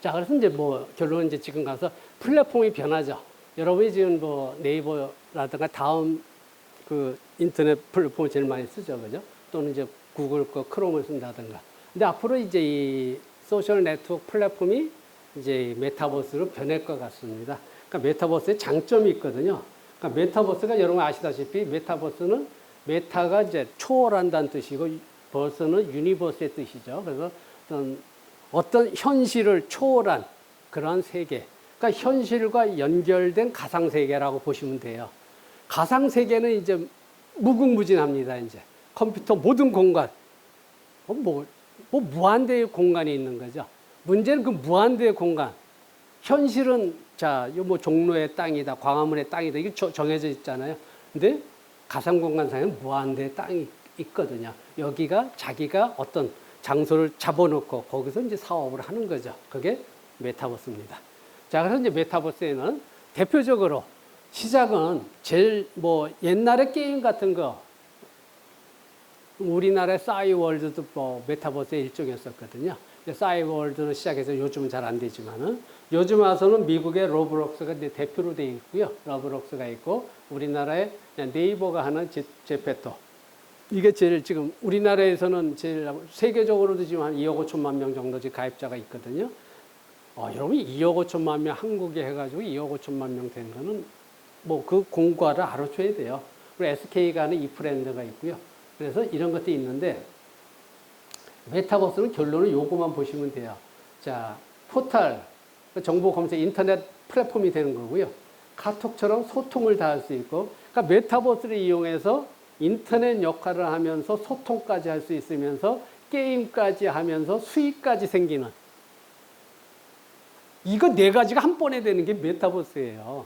자, 그래서 이제 결론은 이제 지금 가서 플랫폼이 변하죠. 여러분이 지금 네이버라든가 다음 인터넷 플랫폼을 제일 많이 쓰죠. 그죠? 또는 이제 구글 크롬을 쓴다든가. 근데 앞으로 이제 이 소셜 네트워크 플랫폼이 이제 메타버스로 변할 것 같습니다. 그러니까 메타버스에 장점이 있거든요. 그러니까 메타버스가 여러분 아시다시피 메타버스는 메타가 이제 초월한다는 뜻이고 버스는 유니버스의 뜻이죠. 그래서 어떤 현실을 초월한 그런 세계. 그러니까 현실과 연결된 가상세계라고 보시면 돼요. 가상세계는 이제 무궁무진합니다, 이제. 컴퓨터 모든 공간. 무한대의 공간이 있는 거죠. 문제는 그 무한대의 공간. 현실은, 종로의 땅이다, 광화문의 땅이다. 이게 정해져 있잖아요. 근데 가상공간상에는 무한대의 땅이 있거든요. 여기가 자기가 어떤 장소를 잡아놓고 거기서 이제 사업을 하는 거죠. 그게 메타버스입니다. 자, 그래서 이제 메타버스에는 대표적으로 시작은 제일 옛날에 게임 같은 거, 우리나라의 싸이월드도 메타버스의 일종이었었거든요. 싸이월드는 시작해서 요즘은 잘 안 되지만은 요즘 와서는 미국의 로블록스가 대표로 되어 있고요. 로블록스가 있고 우리나라의 네이버가 하는 제페토. 이게 제일 지금 우리나라에서는 제일 세계적으로도 지금 한 2억 5천만 명 정도 지금 가입자가 있거든요. 여러분 2억 5천만 명 한국에 해가지고 2억 5천만 명 되는 거는 그 공과를 알아줘야 돼요. 그리고 SK가 하는 이프랜드가 있고요. 그래서 이런 것들이 있는데 메타버스는 결론은 요거만 보시면 돼요. 자, 포털, 정보 검색, 인터넷 플랫폼이 되는 거고요. 카톡처럼 소통을 다 할 수 있고, 그러니까 메타버스를 이용해서 인터넷 역할을 하면서 소통까지 할 수 있으면서 게임까지 하면서 수익까지 생기는, 이거 네 가지가 한 번에 되는 게 메타버스예요.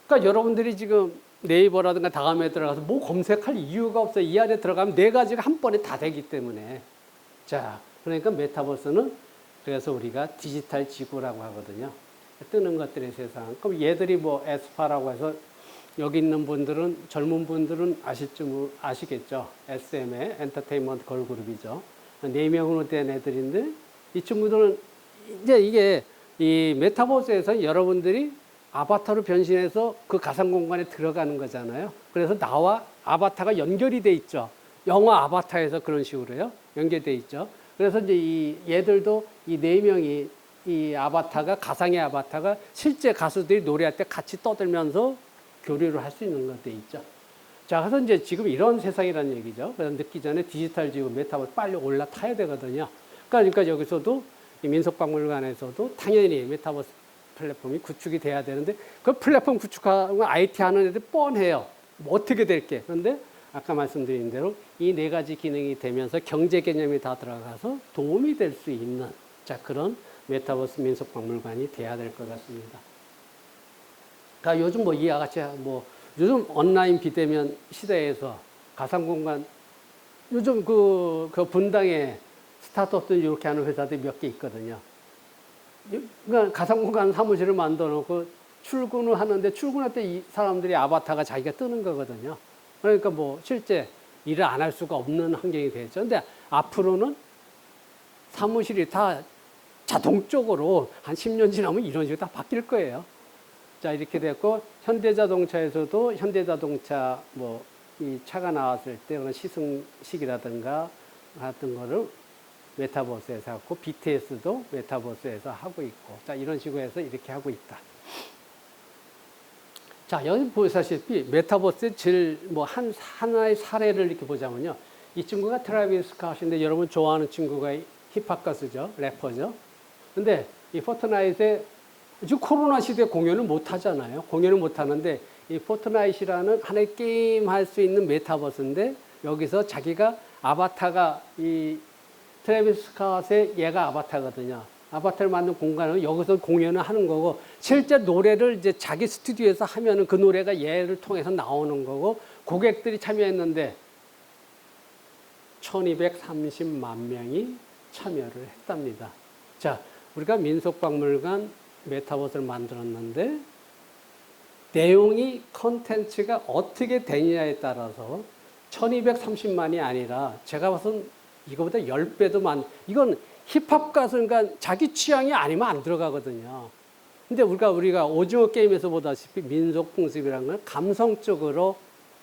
그러니까 여러분들이 지금 네이버라든가 다음에 들어가서 뭐 검색할 이유가 없어요. 이 안에 들어가면 네 가지가 한 번에 다 되기 때문에. 자, 그러니까 메타버스는 그래서 우리가 디지털 지구라고 하거든요. 뜨는 것들의 세상. 그럼 얘들이 뭐 에스파라고 해서 여기 있는 분들은, 젊은 분들은 아시겠죠? SM의 엔터테인먼트 걸그룹이죠. 4명으로 된 애들인데, 이 친구들은 이제 이게 이 메타버스에서 여러분들이 아바타로 변신해서 그 가상 공간에 들어가는 거잖아요. 그래서 나와 아바타가 연결이 돼 있죠. 영화 아바타에서 그런 식으로요. 연결돼 있죠. 그래서 이제 이 얘들도 이 4명이 이 아바타가, 가상의 아바타가 실제 가수들이 노래할 때 같이 떠들면서 교류를 할 수 있는 것도 있죠. 자, 그래서 이제 지금 이런 세상이라는 얘기죠. 그래서 늦기 전에 디지털 지구 메타버스 빨리 올라타야 되거든요. 그러니까 여기서도 이 민속박물관에서도 당연히 메타버스 플랫폼이 구축이 돼야 되는데, 그 플랫폼 구축하고 IT 하는 애들 뻔해요. 뭐 어떻게 될게. 그런데 아까 말씀드린 대로 이 4가지 기능이 되면서 경제 개념이 다 들어가서 도움이 될 수 있는, 자, 그런 메타버스 민속박물관이 돼야 될 것 같습니다. 그러니까 요즘 뭐 이와 같이 뭐 요즘 온라인 비대면 시대에서 가상공간, 요즘 그 분당에 스타트업들 이렇게 하는 회사들이 몇 개 있거든요. 그러니까 가상공간 사무실을 만들어 놓고 출근을 하는데, 출근할 때 이 사람들이 아바타가 자기가 뜨는 거거든요. 그러니까 뭐 실제 일을 안 할 수가 없는 환경이 되죠. 근데 앞으로는 사무실이 다 자동적으로 한 10년 지나면 이런 식으로 다 바뀔 거예요. 자, 이렇게 됐고, 현대자동차에서도 현대자동차 뭐 이 차가 나왔을 때 그런 시승식이라든가 같은 거를 메타버스에서 하고, BTS도 메타버스에서 하고 있고, 자, 이런 식으로 해서 이렇게 하고 있다. 자, 여기 보시다시피 메타버스의 제일 뭐 하나의 사례를 이렇게 보자면요. 이 친구가 트래비스 스캇인데, 여러분 좋아하는 친구가 힙합 가수죠. 래퍼죠. 근데 이 포트나잇에 지금 코로나 시대에 공연을 못 하잖아요. 공연을 못 하는데, 이 포트나잇이라는 하나의 게임 할 수 있는 메타버스인데, 여기서 자기가 아바타가 이 트래비스 스캇의 얘가 아바타거든요. 아바타를 만든 공간을 여기서 공연을 하는 거고, 실제 노래를 이제 자기 스튜디오에서 하면은 그 노래가 얘를 통해서 나오는 거고, 고객들이 참여했는데 1230만 명이 참여를 했답니다. 자, 우리가 민속박물관 메타버스를 만들었는데, 내용이 컨텐츠가 어떻게 되느냐에 따라서 1230만이 아니라 제가 봐서는 이거보다 10배도 이건 힙합 가수니까 자기 취향이 아니면 안 들어가거든요. 근데 우리가 오징어 게임에서 보다시피 민속 풍습이라는 건 감성적으로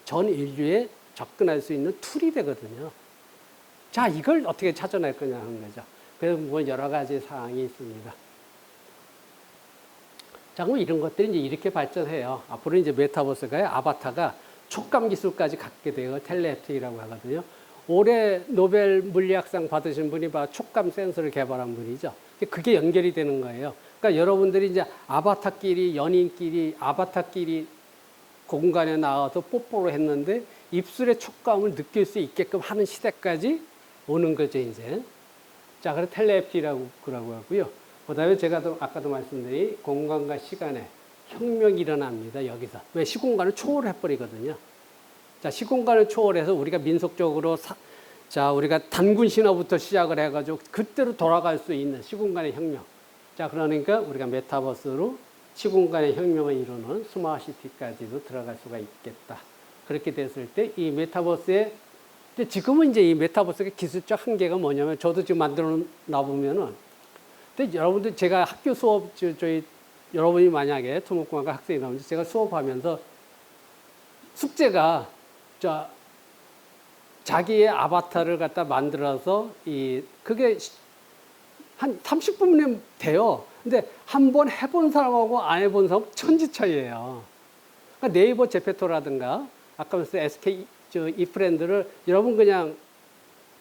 전 인류에 접근할 수 있는 툴이 되거든요. 자, 이걸 어떻게 찾아낼 거냐 하는 거죠. 그래서 뭐 여러 가지 사항이 있습니다. 자, 그럼 이런 것들이 이제 이렇게 발전해요. 앞으로 이제 메타버스가, 아바타가 촉감 기술까지 갖게 돼요. 텔레프티라고 하거든요. 올해 노벨 물리학상 받으신 분이 바로 촉감 센서를 개발한 분이죠. 그게 연결이 되는 거예요. 그러니까 여러분들이 이제 아바타끼리, 연인끼리, 아바타끼리 공간에 나와서 뽀뽀를 했는데 입술의 촉감을 느낄 수 있게끔 하는 시대까지 오는 거죠, 이제. 자, 그래서 텔레프티라고 하고요. 그 다음에 제가 아까도 말씀드린 공간과 시간에 혁명이 일어납니다, 여기서. 왜? 시공간을 초월해버리거든요. 자, 시공간을 초월해서 우리가 민속적으로 우리가 단군 신화부터 시작을 해가지고 그때로 돌아갈 수 있는 시공간의 혁명. 자, 그러니까 우리가 메타버스로 시공간의 혁명을 이루는 스마트시티까지도 들어갈 수가 있겠다. 그렇게 됐을 때 이 메타버스에, 지금은 이제 이 메타버스의 기술적 한계가 뭐냐면, 저도 지금 만들어 놔보면은, 근데 여러분들 제가 학교 수업, 여러분이 만약에 토목공학과 학생이 나오면 제가 수업하면서 숙제가 자기의 아바타를 갖다 만들어서 그게 한 30분이면 돼요. 근데 한번 해본 사람하고 안 해본 사람 천지 차이예요. 그러니까 네이버 제페토라든가 아까 말씀 SK 이프렌드를 여러분 그냥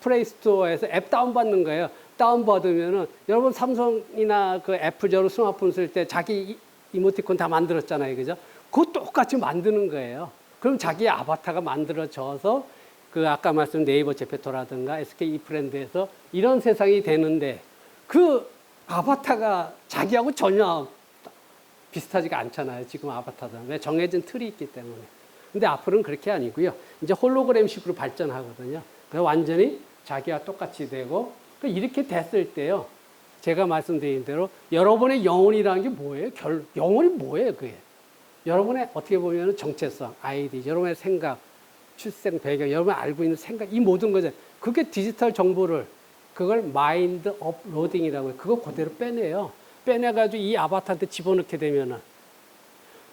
플레이스토어에서 앱 다운받는 거예요. 다운받으면은 여러분 삼성이나 그 애플처럼 스마트폰 쓸 때 자기 이모티콘 다 만들었잖아요. 그죠? 그거 똑같이 만드는 거예요. 그럼 자기 아바타가 만들어져서 그 아까 말씀 네이버 제페토라든가 SK 이프렌드에서 이런 세상이 되는데 그 아바타가 자기하고 전혀 비슷하지가 않잖아요. 지금 아바타들은. 왜? 정해진 틀이 있기 때문에. 근데 앞으로는 그렇게 아니고요. 이제 홀로그램식으로 발전하거든요. 그래서 완전히 자기와 똑같이 되고 이렇게 됐을 때요. 제가 말씀드린 대로 여러분의 영혼이라는 게 뭐예요? 영혼이 뭐예요? 그게? 여러분의 어떻게 보면 정체성, 아이디, 여러분의 생각, 출생 배경, 여러분이 알고 있는 생각, 이 모든 거죠. 그게 디지털 정보를 그걸 마인드 업로딩이라고 해요. 그거 그대로 빼내요. 빼내가지고 이 아바타한테 집어넣게 되면은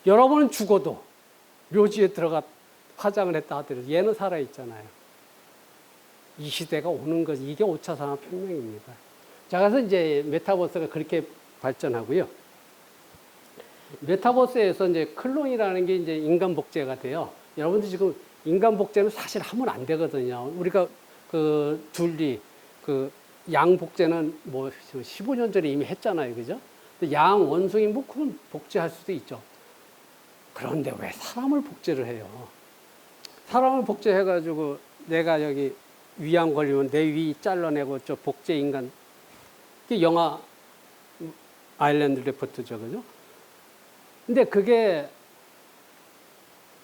여러분은 죽어도 묘지에 들어가 화장을 했다 하더라도 얘는 살아있잖아요. 이 시대가 오는 거지. 이게 5차 산업혁명입니다. 자, 그래서 이제 메타버스가 그렇게 발전하고요. 메타버스에서 이제 클론이라는 게 이제 인간 복제가 돼요. 여러분들 지금 인간 복제는 사실 하면 안 되거든요. 우리가 그 둘리, 그 양 복제는 뭐 15년 전에 이미 했잖아요. 그죠? 양, 원숭이 뭐 그건 복제할 수도 있죠. 그런데 왜 사람을 복제를 해요? 사람을 복제해가지고 내가 여기 위암 걸리면 내 위 잘라내고 저 복제 인간, 그게 영화 아일랜드 레포트죠. 그죠? 근데 그게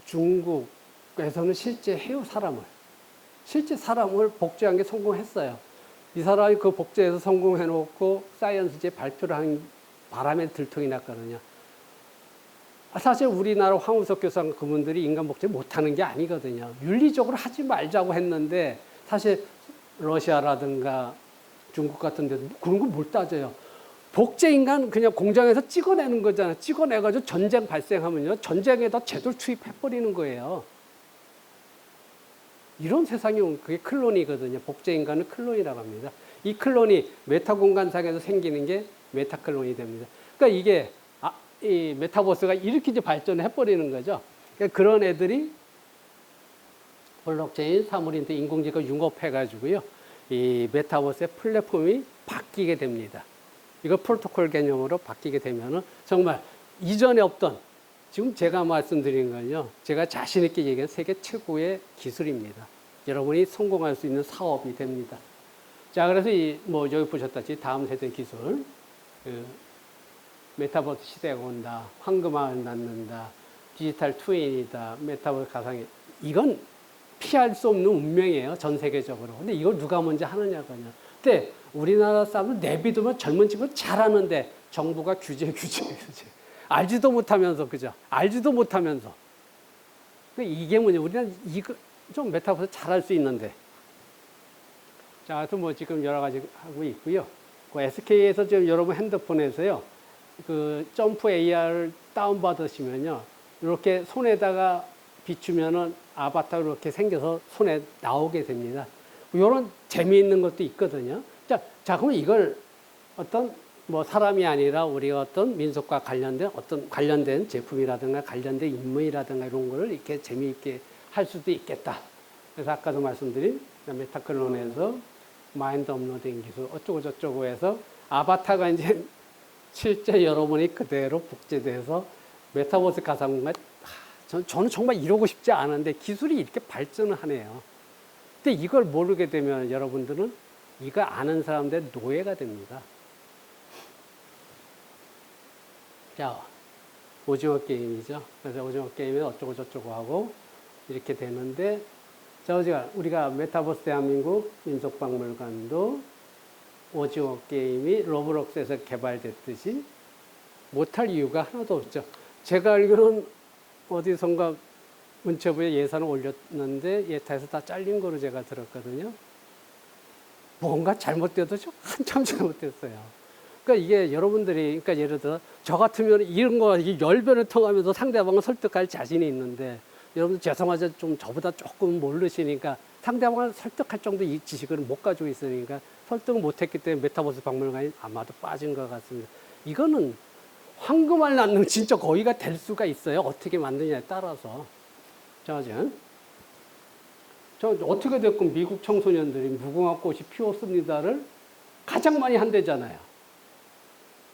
중국에서는 실제 해요, 사람을. 실제 사람을 복제한 게 성공했어요. 이 사람이 그 복제해서 성공해놓고 사이언스지에 발표를 한 바람에 들통이 났거든요. 사실 우리나라 황우석 교수랑 그분들이 인간 복제 못하는 게 아니거든요. 윤리적으로 하지 말자고 했는데 사실 러시아라든가 중국 같은 데도 그런 거 못 따져요. 복제 인간 그냥 공장에서 찍어내는 거잖아요. 찍어내가지고 전쟁 발생하면요. 전쟁에다 제대로 투입해버리는 거예요. 이런 세상이 온 그게 클론이거든요. 복제 인간은 클론이라고 합니다. 이 클론이 메타 공간상에서 생기는 게 메타 클론이 됩니다. 그러니까 이게 이 메타버스가 이렇게 이제 발전해 버리는 거죠. 그러니까 그런 애들이 블록체인, 사물인터, 인공지능 융합해가지고요. 이 메타버스의 플랫폼이 바뀌게 됩니다. 이거 프로토콜 개념으로 바뀌게 되면은 정말 이전에 없던 지금 제가 말씀드린 건요. 제가 자신 있게 얘기한 세계 최고의 기술입니다. 여러분이 성공할 수 있는 사업이 됩니다. 자, 그래서 뭐 여기 보셨다시피 다음 세대 기술, 메타버스 시대가 온다, 황금알을 낳는다, 디지털 트윈이다, 메타버스 가상이 이건 피할 수 없는 운명이에요. 전 세계적으로. 근데 이걸 누가 먼저 하느냐고요. 근데 우리나라 사람들 내비두면 젊은 친구 잘하는데 정부가 규제. 알지도 못하면서, 그죠? 알지도 못하면서. 이게 뭐냐. 우리는 이거 좀 메타버스 잘할 수 있는데. 자, 하여튼 뭐 지금 여러 가지 하고 있고요. 그 SK에서 지금 여러분 핸드폰에서요. 그 점프 AR을 다운받으시면요. 이렇게 손에다가 비추면은 아바타가 이렇게 생겨서 손에 나오게 됩니다. 이런 재미있는 것도 있거든요. 자, 그럼 이걸 어떤 뭐 사람이 아니라 우리가 어떤 민속과 관련된 제품이라든가 관련된 인물이라든가 이런 거를 이렇게 재미있게 할 수도 있겠다. 그래서 아까도 말씀드린 메타클론에서 마인드 업로딩 기술 어쩌고 저쩌고 해서 아바타가 이제 실제 여러분이 그대로 복제돼서 메타버스 가상공간 저는 정말 이러고 싶지 않은데 기술이 이렇게 발전을 하네요. 근데 이걸 모르게 되면 여러분들은 이거 아는 사람들의 노예가 됩니다. 자, 오징어 게임이죠. 그래서 오징어 게임에 어쩌고 저쩌고 하고 이렇게 되는데 자, 우리가 메타버스 대한민국 민속박물관도 오징어 게임이 로블록스에서 개발됐듯이 못할 이유가 하나도 없죠. 제가 알기로는 어디선가 문체부에 예산을 올렸는데 예타에서 다 잘린 거로 제가 들었거든요. 뭔가 잘못돼도 한참 잘못됐어요. 그러니까 이게 여러분들이, 그러니까 예를 들어 저 같으면 이런 거 열변을 통하면서 상대방을 설득할 자신이 있는데 여러분 죄송하죠. 좀 저보다 조금 모르시니까 상대방을 설득할 정도 이 지식을 못 가지고 있으니까 설득을 못했기 때문에 메타버스 박물관이 아마도 빠진 것 같습니다. 이거는 황금알 낳는 진짜 거기가 될 수가 있어요. 어떻게 만드냐에 따라서. 자, 저 어떻게 됐건 미국 청소년들이 무궁화 꽃이 피었습니다를 가장 많이 한대잖아요.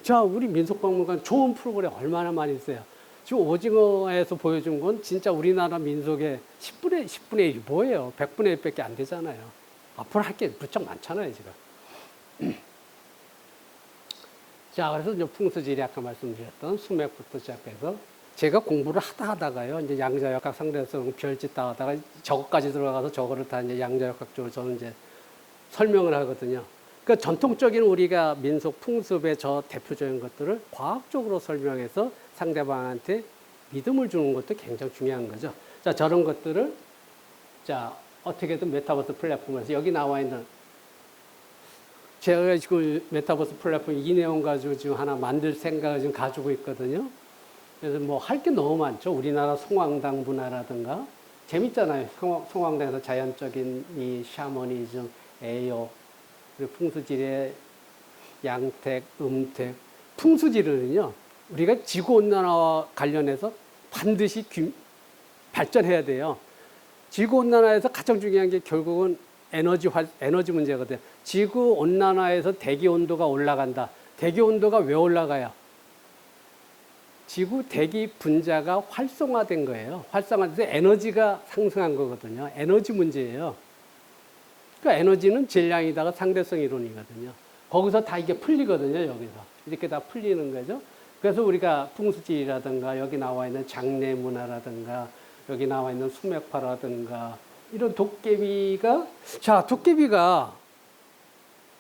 자, 우리 민속박물관 좋은 프로그램 얼마나 많이 있어요. 지금 오징어에서 보여준 건 진짜 우리나라 민속의 10분의 1이 뭐예요? 100분의 1밖에 안 되잖아요. 앞으로 할 게 무척 많잖아요, 지금. 자, 그래서 이제 풍수지리 아까 말씀드렸던 수맥부터 시작해서 제가 공부를 하다가요, 이제 양자역학 상대성 별짓 다 하다가 저거까지 들어가서 저거를 다 이제 양자역학 쪽으로 저는 이제 설명을 하거든요. 그러니까 전통적인 우리가 민속 풍습의 저 대표적인 것들을 과학적으로 설명해서 상대방한테 믿음을 주는 것도 굉장히 중요한 거죠. 자, 저런 것들을 자, 어떻게든 메타버스 플랫폼에서 여기 나와 있는 제가 지금 메타버스 플랫폼 이 내용 가지고 지금 하나 만들 생각을 지금 가지고 있거든요. 그래서 뭐 할 게 너무 많죠. 우리나라 송황당 문화라든가 재밌잖아요. 송황당에서 자연적인 이 샤머니즘, 애요, 그리고 풍수지리의 양택, 음택. 풍수지리는요, 우리가 지구온난화와 관련해서 반드시 발전해야 돼요. 지구온난화에서 가장 중요한 게 결국은 에너지 문제거든요. 지구온난화에서 대기온도가 올라간다. 대기온도가 왜 올라가요? 지구 대기 분자가 활성화된 거예요. 활성화돼서 에너지가 상승한 거거든요. 에너지 문제예요. 그러니까 에너지는 질량이다가 상대성 이론이거든요. 거기서 다 이게 풀리거든요, 여기서. 이렇게 다 풀리는 거죠. 그래서 우리가 풍수지리라든가 여기 나와 있는 장례 문화라든가 여기 나와 있는 수맥파라든가 이런 도깨비가, 자, 도깨비가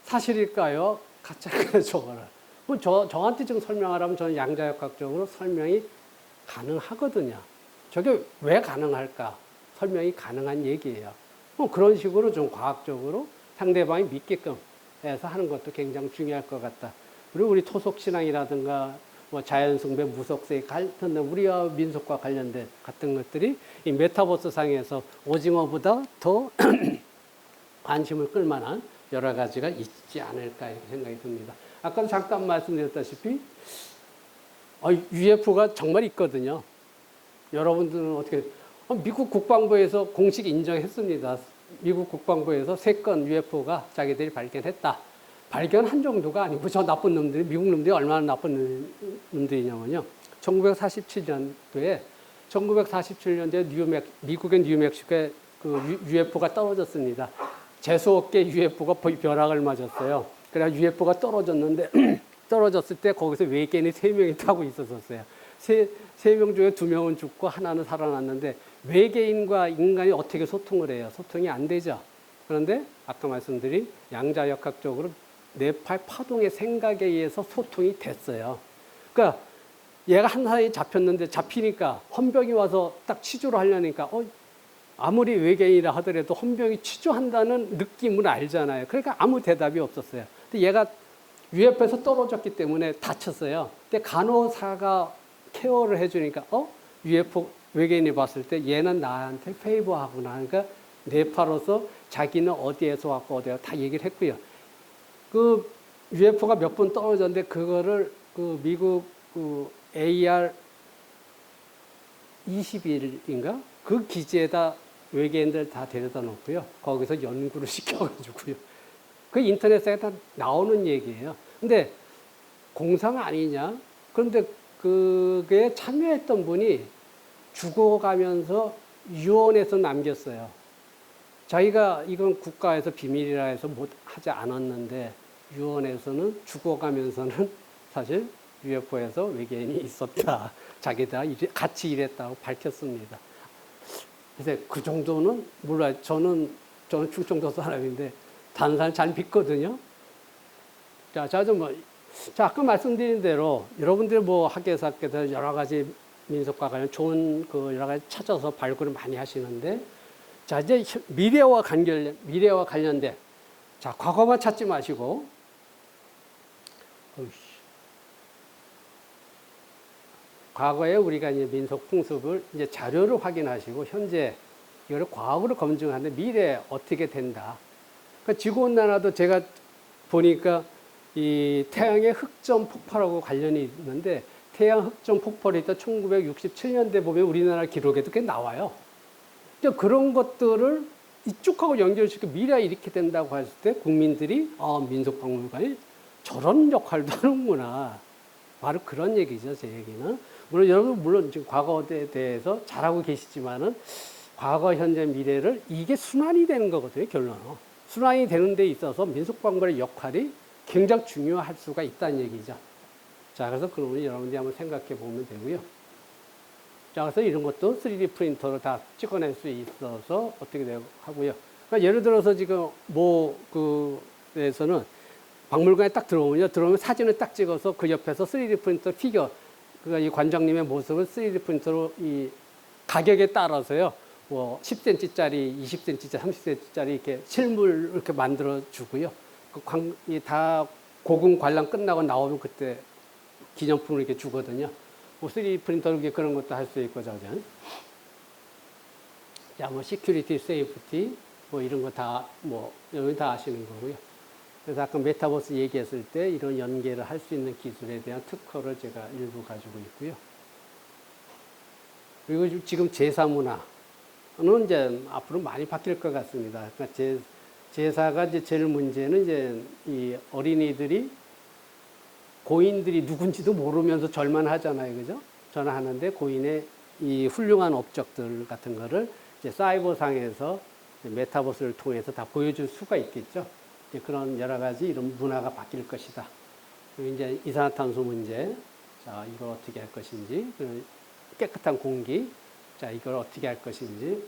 사실일까요? 가짜일까요, 저거를? 저한테 지금 설명하라면 저는 양자역학적으로 설명이 가능하거든요. 저게 왜 가능할까? 설명이 가능한 얘기예요. 그런 식으로 좀 과학적으로 상대방이 믿게끔 해서 하는 것도 굉장히 중요할 것 같다. 그리고 우리 토속신앙이라든가 뭐 자연숭배, 무속세 같은 우리와 민속과 관련된 같은 것들이 이 메타버스 상에서 오징어보다 더 관심을 끌만한 여러 가지가 있지 않을까 이렇게 생각이 듭니다. 아까도 잠깐 말씀드렸다시피 UFO가 정말 있거든요. 여러분들은 어떻게 미국 국방부에서 공식 인정했습니다. 미국 국방부에서 3건 UFO가 자기들이 발견했다. 발견한 정도가 아니고 저 나쁜 놈들이, 미국 놈들이 얼마나 나쁜 놈들이냐면요. 1947년도에 미국의 뉴멕시코에 그 UFO가 떨어졌습니다. 재수없게 UFO가 벼락을 맞았어요. 그래서 UFO가 떨어졌는데 떨어졌을 때 거기서 외계인이 3명이 타고 있었어요. 3명 중에 2명은 죽고 하나는 살아났는데 외계인과 인간이 어떻게 소통을 해요? 소통이 안 되죠. 그런데 아까 말씀드린 양자역학적으로 뇌파 파동의 생각에 의해서 소통이 됐어요. 그러니까 얘가 한 사이에 잡혔는데 잡히니까 헌병이 와서 딱 취조를 하려니까 아무리 외계인이라 하더라도 헌병이 취조한다는 느낌을 알잖아요. 그러니까 아무 대답이 없었어요. 근데 얘가 UFO에서 떨어졌기 때문에 다쳤어요. 근데 간호사가 케어를 해주니까 UFO 외계인이 봤을 때 얘는 나한테 페이버하구나. 그러니까 뇌파로서 자기는 어디에서 왔고 어디에 다 얘기를 했고요. 그 UFO가 몇 번 떨어졌는데 그거를 그 미국 그 AR 21인가 그 기지에다 외계인들 다 데려다 놓고요. 거기서 연구를 시켜가지고요. 그 인터넷에 다 나오는 얘기예요. 근데 공상 아니냐? 그런데 그게 참여했던 분이 죽어가면서 유언에서 남겼어요. 자기가 이건 국가에서 비밀이라 해서 못 하지 않았는데 유언에서는 죽어가면서는 사실 UFO에서 외계인이 있었다. 자기들 같이 일했다고 밝혔습니다. 그래서 그 정도는 몰라요. 저는 충청도 사람인데 다른 사람 잘 믿거든요. 자, 아까 말씀드린 대로 여러분들이 뭐 학교에서 여러 가지 민속과 관련 좋은 그 여러 가지 찾아서 발굴을 많이 하시는데 자, 이제 미래와 관련된 자, 과거만 찾지 마시고 과거에 우리가 이제 민속 풍습을 이제 자료를 확인하시고 현재 이거를 과학으로 검증하는데 미래에 어떻게 된다. 그러니까 지구온난화도 제가 보니까 이 태양의 흑점 폭발하고 관련이 있는데 태양 흑점 폭발이 있다 1967년대 보면 우리나라 기록에도 꽤 나와요. 그런 것들을 이쪽하고 연결시켜 미래에 이렇게 된다고 했을 때 국민들이 민속박물관이 저런 역할도 하는구나. 바로 그런 얘기죠, 제 얘기는. 물론 여러분 물론 지금 과거에 대해서 잘 알고 계시지만은 과거, 현재, 미래를 이게 순환이 되는 거거든요, 결론은. 순환이 되는 데 있어서 민속박물관의 역할이 굉장히 중요할 수가 있다는 얘기죠. 자, 그래서 그러면 여러분들이 한번 생각해 보면 되고요. 자, 그래서 이런 것도 3D 프린터로 다 찍어낼 수 있어서 어떻게 되고 하고요. 그러니까 예를 들어서 지금 그에서는 박물관에 딱 들어오면 사진을 딱 찍어서 그 옆에서 3D 프린터 피겨, 그러니까 이 관장님의 모습을 3D 프린터로 이 가격에 따라서요, 뭐 10cm짜리, 20cm짜리, 30cm짜리 이렇게 실물 이렇게 만들어 주고요. 다 고금 관람 끝나고 나오면 그때 기념품을 이렇게 주거든요. 뭐 3D 프린터로 그런 것도 할 수 있고, 자, 뭐 시큐리티, 세이프티, 뭐 이런 거 다, 뭐, 여러분이 다 아시는 거고요. 그래서 아까 메타버스 얘기했을 때 이런 연계를 할 수 있는 기술에 대한 특허를 제가 일부 가지고 있고요. 그리고 지금 제사문화는 이제 앞으로 많이 바뀔 것 같습니다. 그러니까 제사가 이제 제일 문제는 이제 이 어린이들이 고인들이 누군지도 모르면서 절만 하잖아요. 그죠? 전화하는데 고인의 이 훌륭한 업적들 같은 거를 이제 사이버상에서 메타버스를 통해서 다 보여줄 수가 있겠죠. 그런 여러 가지 이런 문화가 바뀔 것이다. 그리고 이제 이산화탄소 문제, 자, 이걸 어떻게 할 것인지, 깨끗한 공기, 자, 이걸 어떻게 할 것인지,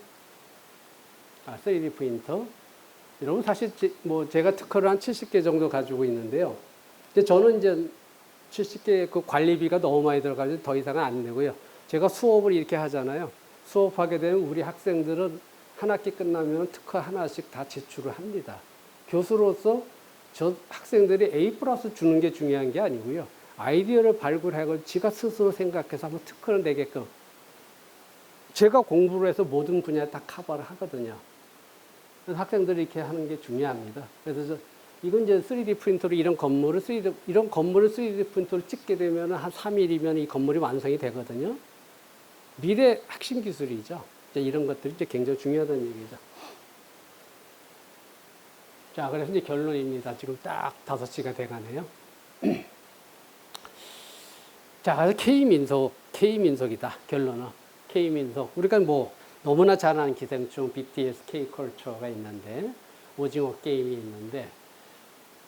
3D 프린터. 여러분, 사실 뭐 제가 특허를 한 70개 정도 가지고 있는데요. 이제 저는 이제 70개 그 관리비가 너무 많이 들어가서 더 이상은 안 내고요. 제가 수업을 이렇게 하잖아요. 수업하게 되면 우리 학생들은 한 학기 끝나면 특허 하나씩 다 제출을 합니다. 교수로서 저 학생들이 A+ 주는 게 중요한 게 아니고요. 아이디어를 발굴하고 지가 스스로 생각해서 한번 특허를 내게끔. 제가 공부를 해서 모든 분야에 다 커버를 하거든요. 그래서 학생들이 이렇게 하는 게 중요합니다. 그래서 이건 이제 3D 프린터로 이런 건물을 3D 프린터로 찍게 되면 한 3일이면 이 건물이 완성이 되거든요. 미래 핵심 기술이죠. 이제 이런 것들이 이제 굉장히 중요하다는 얘기죠. 자, 그래서 이제 결론입니다. 지금 딱 5시가 돼가네요. 자, 그래서 K민속이다. 결론은. K민속. 우리가 뭐 너무나 잘 아는 기생충, BTS, K컬처가 있는데, 오징어 게임이 있는데,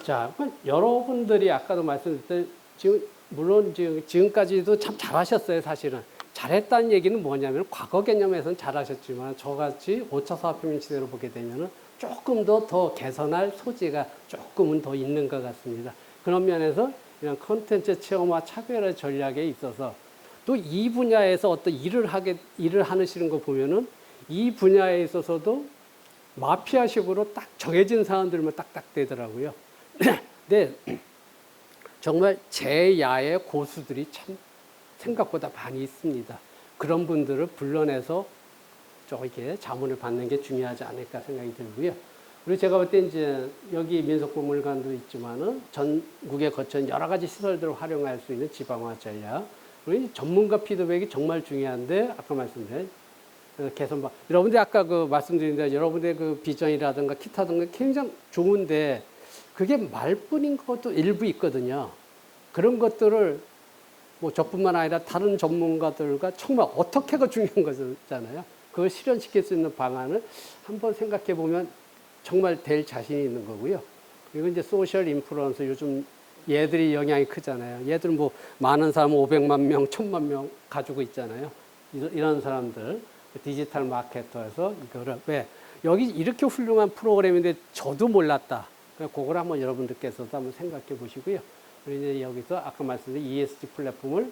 자, 여러분들이 아까도 말씀드렸듯이 물론 지금까지도 참 잘하셨어요, 사실은. 잘했다는 얘기는 뭐냐면 과거 개념에서는 잘하셨지만 저같이 5차 산업혁명 시대로 보게 되면은 조금 더 개선할 소지가 조금은 더 있는 것 같습니다. 그런 면에서 이런 콘텐츠 체험화 차별화 전략에 있어서 또 이 분야에서 어떤 일을 하시는 거 보면은 이 분야에 있어서도 마피아식으로 딱 정해진 사람들만 딱딱 되더라고요. 근데 정말 제야의 고수들이 참 생각보다 많이 있습니다. 그런 분들을 불러내서 이렇게 자문을 받는 게 중요하지 않을까 생각이 들고요. 그리고 제가 볼 때 이제 여기 민속박물관도 있지만은 전국에 거쳐 여러 가지 시설들을 활용할 수 있는 지방화 전략. 그리고 전문가 피드백이 정말 중요한데 아까 말씀드린 개선방. 여러분들 아까 말씀드린 대로 여러분의 그 비전이라든가 기타든가 굉장히 좋은데 그게 말뿐인 것도 일부 있거든요. 그런 것들을 뭐 저뿐만 아니라 다른 전문가들과 정말 어떻게가 중요한 거잖아요. 그걸 실현시킬 수 있는 방안을 한번 생각해 보면 정말 될 자신이 있는 거고요. 그리고 이제 소셜 인플루언서 요즘 얘들이 영향이 크잖아요. 얘들은 뭐 많은 사람 500만 명, 1000만 명 가지고 있잖아요. 이런 사람들 디지털 마케터에서 이거를 왜 여기 이렇게 훌륭한 프로그램인데 저도 몰랐다. 그걸 한번 여러분들께서도 한번 생각해 보시고요. 그리고 이제 여기서 아까 말씀드린 ESG 플랫폼을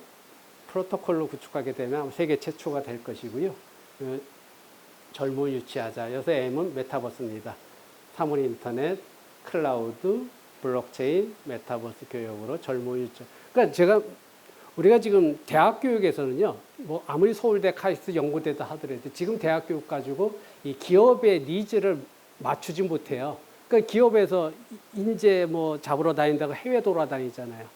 프로토콜로 구축하게 되면 세계 최초가 될 것이고요. 젊은 유치하자. 여기서 M은 메타버스입니다. 사물 인터넷, 클라우드, 블록체인, 메타버스 교육으로 젊은 유치. 그러니까 우리가 지금 대학 교육에서는요, 뭐 아무리 서울대, 카이스트, 연고대도 하더라도 지금 대학 교육 가지고 이 기업의 니즈를 맞추지 못해요. 그러니까 기업에서 인재 뭐 잡으러 다닌다고 해외 돌아다니잖아요.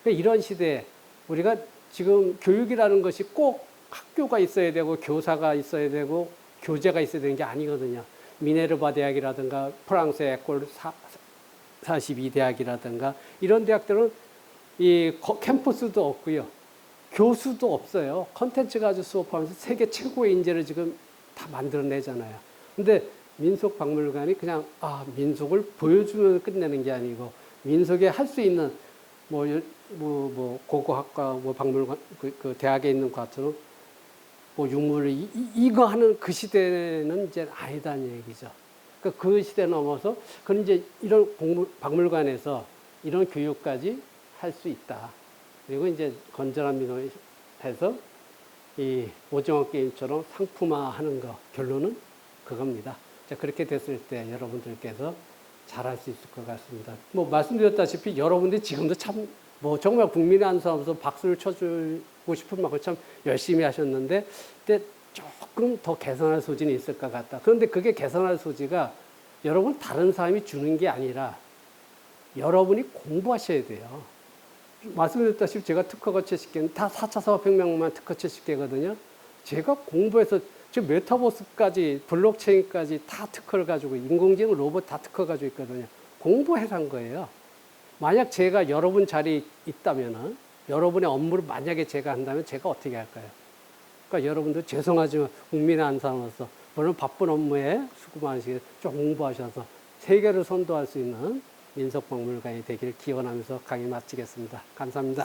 그러니까 이런 시대에 우리가 지금 교육이라는 것이 꼭 학교가 있어야 되고 교사가 있어야 되고 교재가 있어야 되는 게 아니거든요. 미네르바 대학이라든가 프랑스 에콜 42대학이라든가 이런 대학들은 캠퍼스도 없고요. 교수도 없어요. 컨텐츠 가지고 수업하면서 세계 최고의 인재를 지금 다 만들어내잖아요. 근데 민속박물관이 그냥 민속을 보여주면 끝내는 게 아니고 민속에 할 수 있는 고고학과 박물관 그 대학에 있는 과처럼 유물을 이거 하는 그 시대는 이제 아니다는 얘기죠. 그러니까 그 시대 넘어서 그런 이제 이런 박물관에서 이런 교육까지 할 수 있다. 그리고 이제 건전한 민속을 해서 이 오징어 게임처럼 상품화하는 거 결론은 그겁니다. 자, 그렇게 됐을 때 여러분들께서 잘할 수 있을 것 같습니다. 말씀드렸다시피 여러분들이 지금도 참 정말 국민의 한 사람으로서 박수를 쳐주고 싶은 만큼 참 열심히 하셨는데 근데 조금 더 개선할 소지는 있을 것 같다. 그런데 그게 개선할 소지가 여러분 다른 사람이 주는 게 아니라 여러분이 공부하셔야 돼요. 말씀드렸다시피 제가 특허가 70개는 다 4차 산업혁명만 특허 70개거든요. 제가 공부해서 지금 메타버스까지 블록체인까지 다 특허를 가지고 인공지능 로봇 다 특허 가지고 있거든요. 공부해서 한 거예요. 만약 제가 여러분 자리에 있다면은 여러분의 업무를 만약에 제가 한다면 제가 어떻게 할까요? 그러니까 여러분들 죄송하지만 국민의 한 사람으로서 물론 바쁜 업무에 수고 많으시게 좀 공부하셔서 세계를 선도할 수 있는 민속박물관이 되기를 기원하면서 강의 마치겠습니다. 감사합니다.